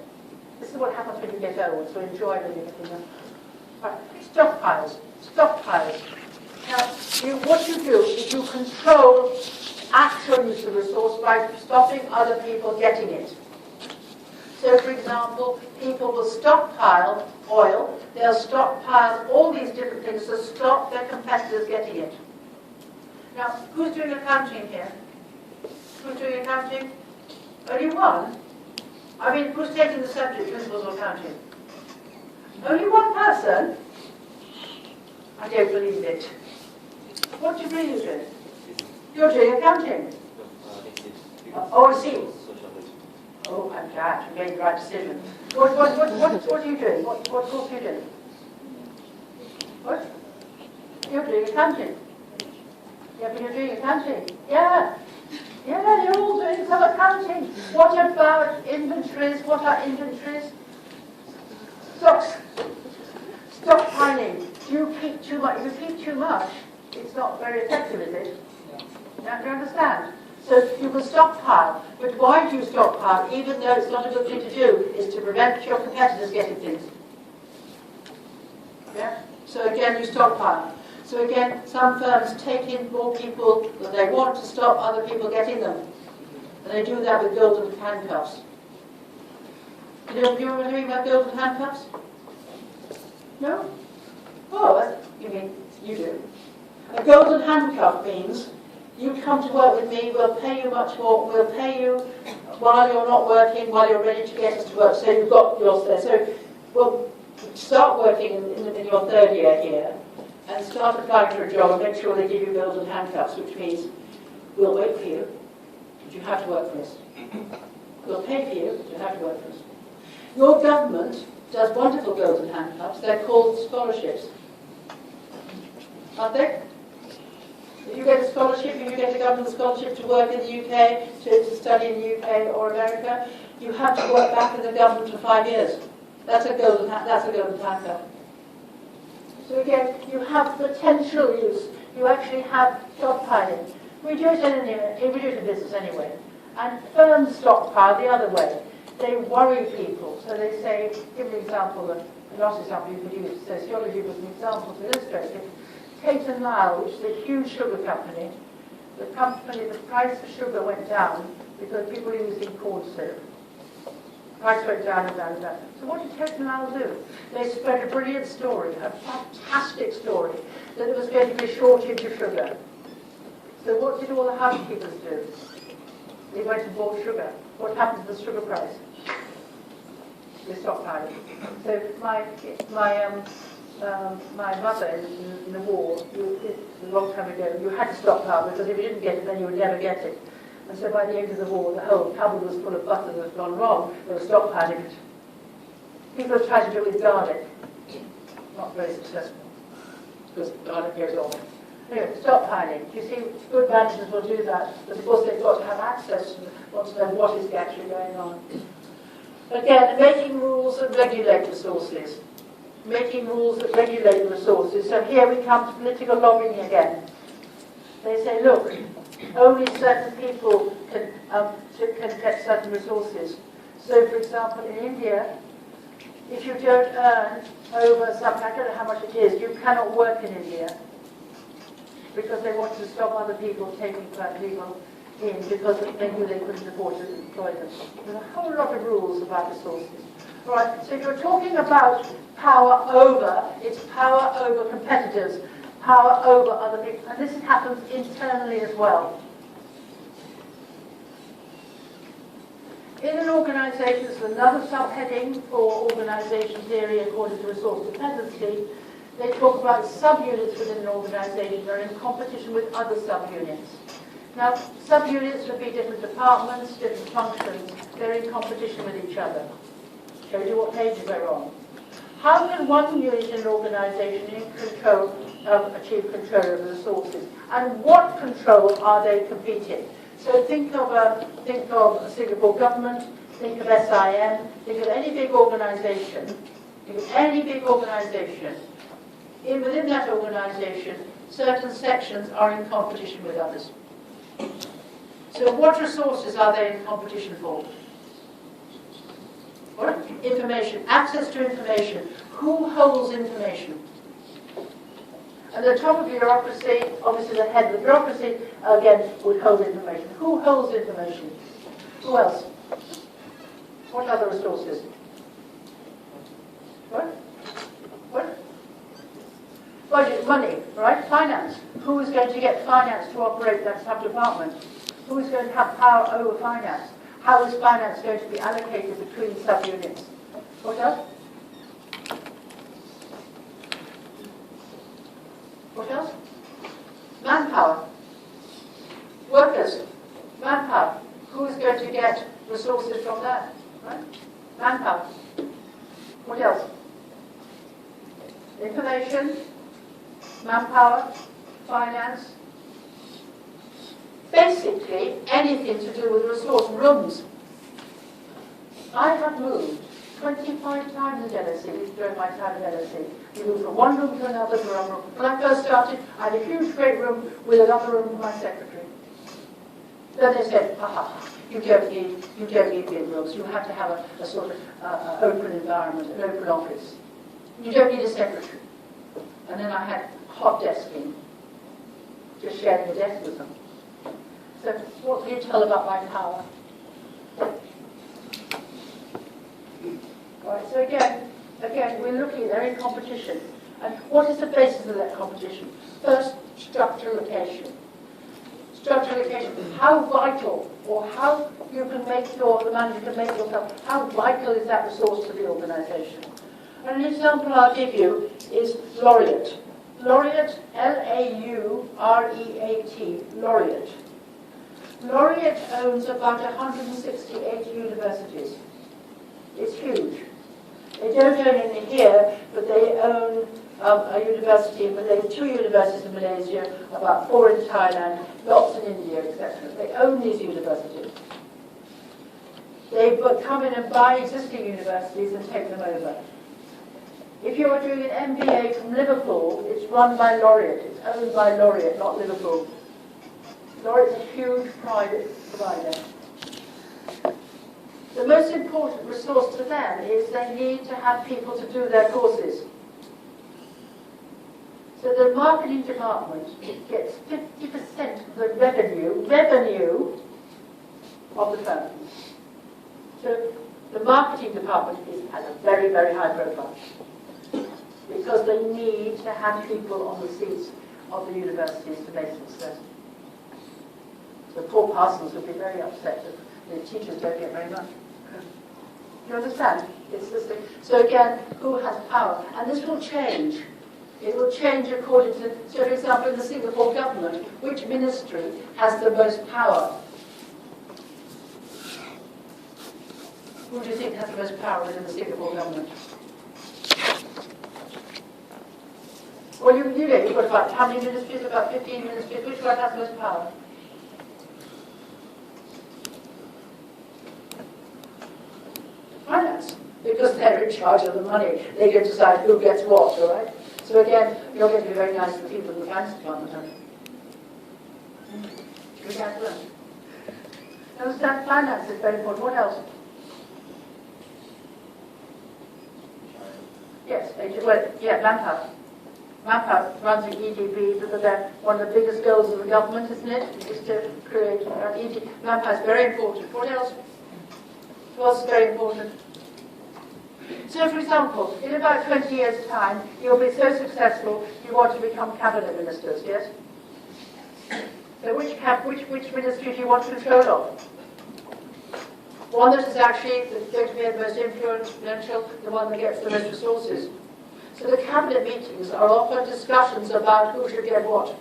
This is what happens when you get old, so enjoy when you're getting old. Right. Stockpiles. Stockpiles. Now, what you do is you control actual use of resource by stopping other people getting it. So, for example, people will stockpile oil, they'll stockpile all these different things to stop their competitors getting it. Now, who's doing accounting here? Who's doing accounting? Only one? I mean, who's taking the subject, principles of accounting? Only one person? I don't believe it. What do you mean you're doing? You're doing accounting. Oh, I see. Oh, I'm glad you made the right decision. What are you doing? What course are you doing? What? You're doing accounting. Yeah, but you're doing accounting. Yeah. Yeah, they're all doing some accounting. What about inventories? What are inventories? Stocks. Stockpiling. Do you keep too much? If you keep too much, it's not very effective, is it? Now, do you understand? So you can stockpile. But why do you stockpile? Even though it's not a good thing to do, is to prevent your competitors getting things. Yeah? So again, you stockpile. So again, some firms take in more people that they want to stop other people getting them. And they do that with golden handcuffs. Do you remember hearing about golden handcuffs? No? Oh, you mean you do. A golden handcuff means you come to work with me, we'll pay you much more, we'll pay you while you're not working, while you're ready to get us to work, so you've got yours there. So we'll start working in your third year here and start applying for a job and make sure they give you golden handcuffs, which means we'll wait for you, but you have to work for us. We'll pay for you, but you have to work for us. Your government does wonderful golden handcuffs. They're called scholarships. Aren't they? If you get a scholarship, if you get a government scholarship to work in the UK, to study in the UK or America, you have to work back in the government for 5 years. That's a golden handcuff. So again, you have potential use. You actually have stockpiling. We do it in business anyway. And firms stockpile the other way. They worry people. So they say, give an example, the last example you could use, sociology was an example to illustrate it. Tate and Lyle, which is a huge sugar company, the price for sugar went down because people were using corn syrup. The price went down and down and down. So what did Tate and Lyle do? They spread a brilliant story, a fantastic story, that there was going to be a shortage of sugar. So what did all the housekeepers do? They went and bought sugar. What happened to the sugar price? They stockpiled. So my mother in the war, a long time ago, you had to stockpile because if you didn't get it, then you would never get it. And so by the end of the war, the whole cupboard was full of butter that had gone wrong. They were stockpiling it. People have tried to do it with garlic. Not very successful, because garlic goes off. Anyway, stockpiling. You see, good managers will do that, but of course they've got to have access and want to know what is actually going on. Again, making rules that regulate resources. Making rules that regulate resources. So here we come to political lobbying again. They say, look, only certain people can get certain resources. So, for example, in India, if you don't earn over something, I don't know how much it is, you cannot work in India because they want to stop other people taking people in because they knew they couldn't afford to employ them. There's a whole lot of rules about resources. Right, so if you're talking about power over, it's power over competitors, power over other people, and this happens internally as well. In an organisation, there's another subheading for organisation theory according to resource dependency. They talk about subunits within an organisation that are in competition with other subunits. Now, subunits would be different departments, different functions. They're in competition with each other. Show you what pages they're on. How can one unit in an organisation achieve control over resources? And what control are they competing? So think of a Singapore government, think of SIM, think of any big organisation. Within that organisation, certain sections are in competition with others. So what resources are they in competition for? What? Information, access to information. Who holds information? And the top of bureaucracy, obviously the head of the bureaucracy, again, would hold information. Who holds information? Who else? What other resources? What? What? Budget, money, right? Finance. Who is going to get finance to operate that sub-department? Who is going to have power over finance? How is finance going to be allocated between subunits? What else? What else? Manpower. Workers. Manpower. Who is going to get resources from that? Right? Manpower. What else? Information, manpower, finance, basically anything to do with resource rooms. I have moved 25 times at LSE during my time at LSE. We moved from one room to another room. When I first started, I had a huge great room with another room for my secretary. Then they said, you don't need big rooms. You have to have a sort of open environment, an open office. You don't need a secretary. And then I had hot desking, just sharing a desk with them. So what can you tell about my power? Right, so again, we're looking, they're in competition. And what is the basis of that competition? First, structural location. Structural location, how vital, or how you can make the manager can make yourself, how vital is that resource to the organisation? And an example I'll give you is Laureate. Laureate, Laureat, Laureate. Laureate owns about 168 universities. It's huge. They don't own any here, but they own a university in Malaysia, 2 universities in Malaysia, about 4 in Thailand, lots in India, etc. They own these universities. They come in and buy existing universities and take them over. If you are doing an MBA from Liverpool, it's run by Laureate. It's owned by Laureate, not Liverpool. Laureate's a huge private provider. The most important resource to them is they need to have people to do their courses. So the marketing department gets 50% of the revenue of the firm. So the marketing department has a very, very high profile because they need to have people on the seats of the universities to make success. So Paul Parsons would be very upset that the teachers don't get very much. You understand? It's this thing. So again, who has power? And this will change. It will change according to, so for example, in the Singapore government, which ministry has the most power? Who do you think has the most power within the Singapore government? Well, you know, you've got about how many ministries? About 15 ministries. Which one has the most power? Finance, because they're in charge of the money. They can decide who gets what, all right? So again, you're going to be very nice to the people in the finance department, aren't you? We can't learn. Understand, finance is very important. What else? Yes, Manpower. Manpower runs the EDB because they're one of the biggest goals of the government, isn't it? Is to create EDB. Manpower is very important. What else? Was very important. So, for example, in about 20 years' time, you'll be so successful, you want to become cabinet ministers, yes? So which ministry do you want control of? One that is actually going to be the most influential, the one that gets the most resources. So the cabinet meetings are often discussions about who should get what.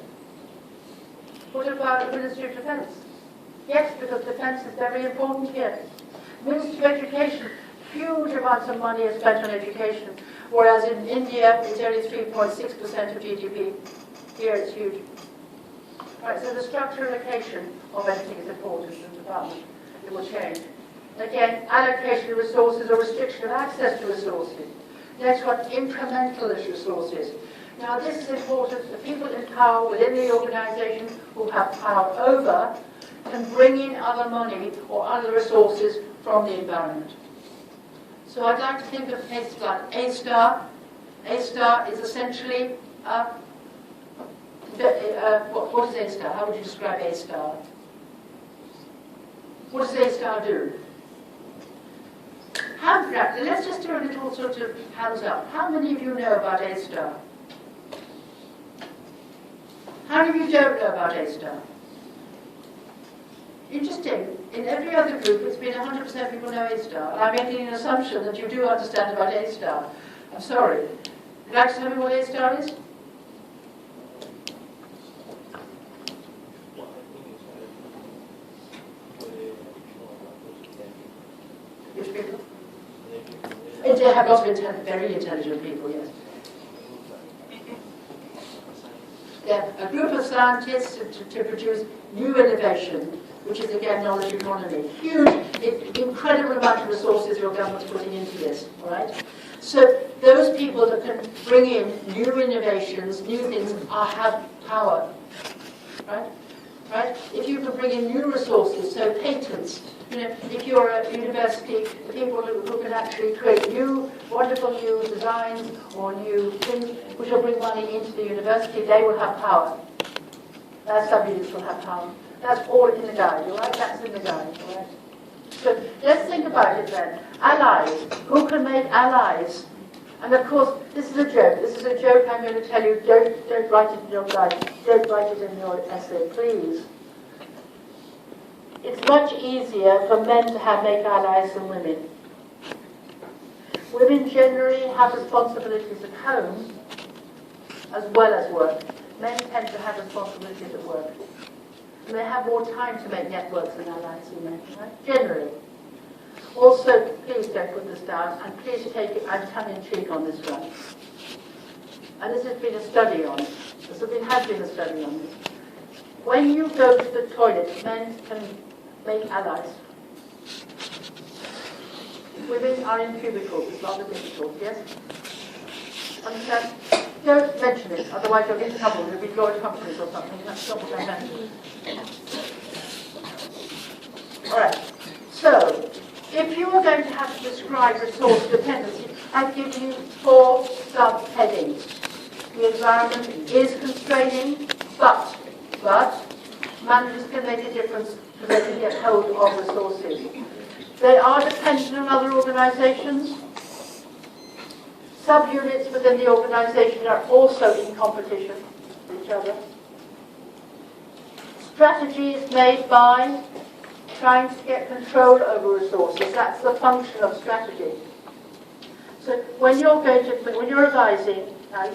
What about the Ministry of Defence? Yes, because defence is very important here. Ministry of Education, huge amounts of money is spent on education, whereas in India it's only 3.6% of GDP. Here it's huge. Right, so the structural location of anything is important in the department. It will change. Again, allocation of resources or restriction of access to resources. Next one, incrementalist resources. Now this is important. The people in power within the organisation who have power over can bring in other money or other resources from the environment. So I'd like to think of cases like A-Star. A-Star is essentially, what is A-Star? How would you describe A-Star? What does A-Star do? Let's just do a little sort of hands up. How many of you know about A-Star? How many of you don't know about A-Star? Interesting. In every other group, it's been 100% people know A-Star. I'm making an assumption that you do understand about A-Star. I'm sorry. Would you like to tell me what A-Star is? Which people? There have lots of very intelligent people, yes. get a group of scientists to produce new innovation, which is again knowledge economy. Huge, incredible amount of resources your government's putting into this, all right? So those people that can bring in new innovations, new things, have power, right? Right? If you can bring in new resources, so patents, if you're a university, the people who can actually create new, wonderful new designs or new things which will bring money into the university, they will have power. That's subjects will have power. That's all in the guide, all right? That's in the guide, all right? So let's think about it then. Allies. Who can make allies? And of course, this is a joke. This is a joke I'm going to tell you. Don't write it in your guide. Don't write it in your essay, please. It's much easier for men to make allies than women. Women generally have responsibilities at home as well as work. Men tend to have responsibilities at work. And they have more time to make networks and allies than men, right? Generally. Also, please don't put this down, and please take it, I'm tongue-in-cheek on this one. And this has been a study on it. Has been a study on this. When you go to the toilet, men can make allies. Women are in cubicles, it's rather difficult, yes? Understand? Don't mention it, otherwise you'll get in trouble. You'll be Lloyd companies or something. That's not what I meant. All right. So, if you are going to have to describe resource dependency, I've given you 4 sub-headings. The environment is constraining, but managers can make a difference because they can get hold of resources. They are dependent on other organisations. Subunits within the organisation are also in competition with each other. Strategy is made by trying to get control over resources. That's the function of strategy. So when you're revising,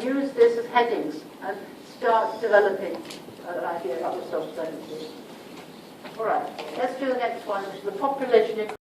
use this as headings and start developing an idea of yourself strategy. All right, let's do the next one, which is the population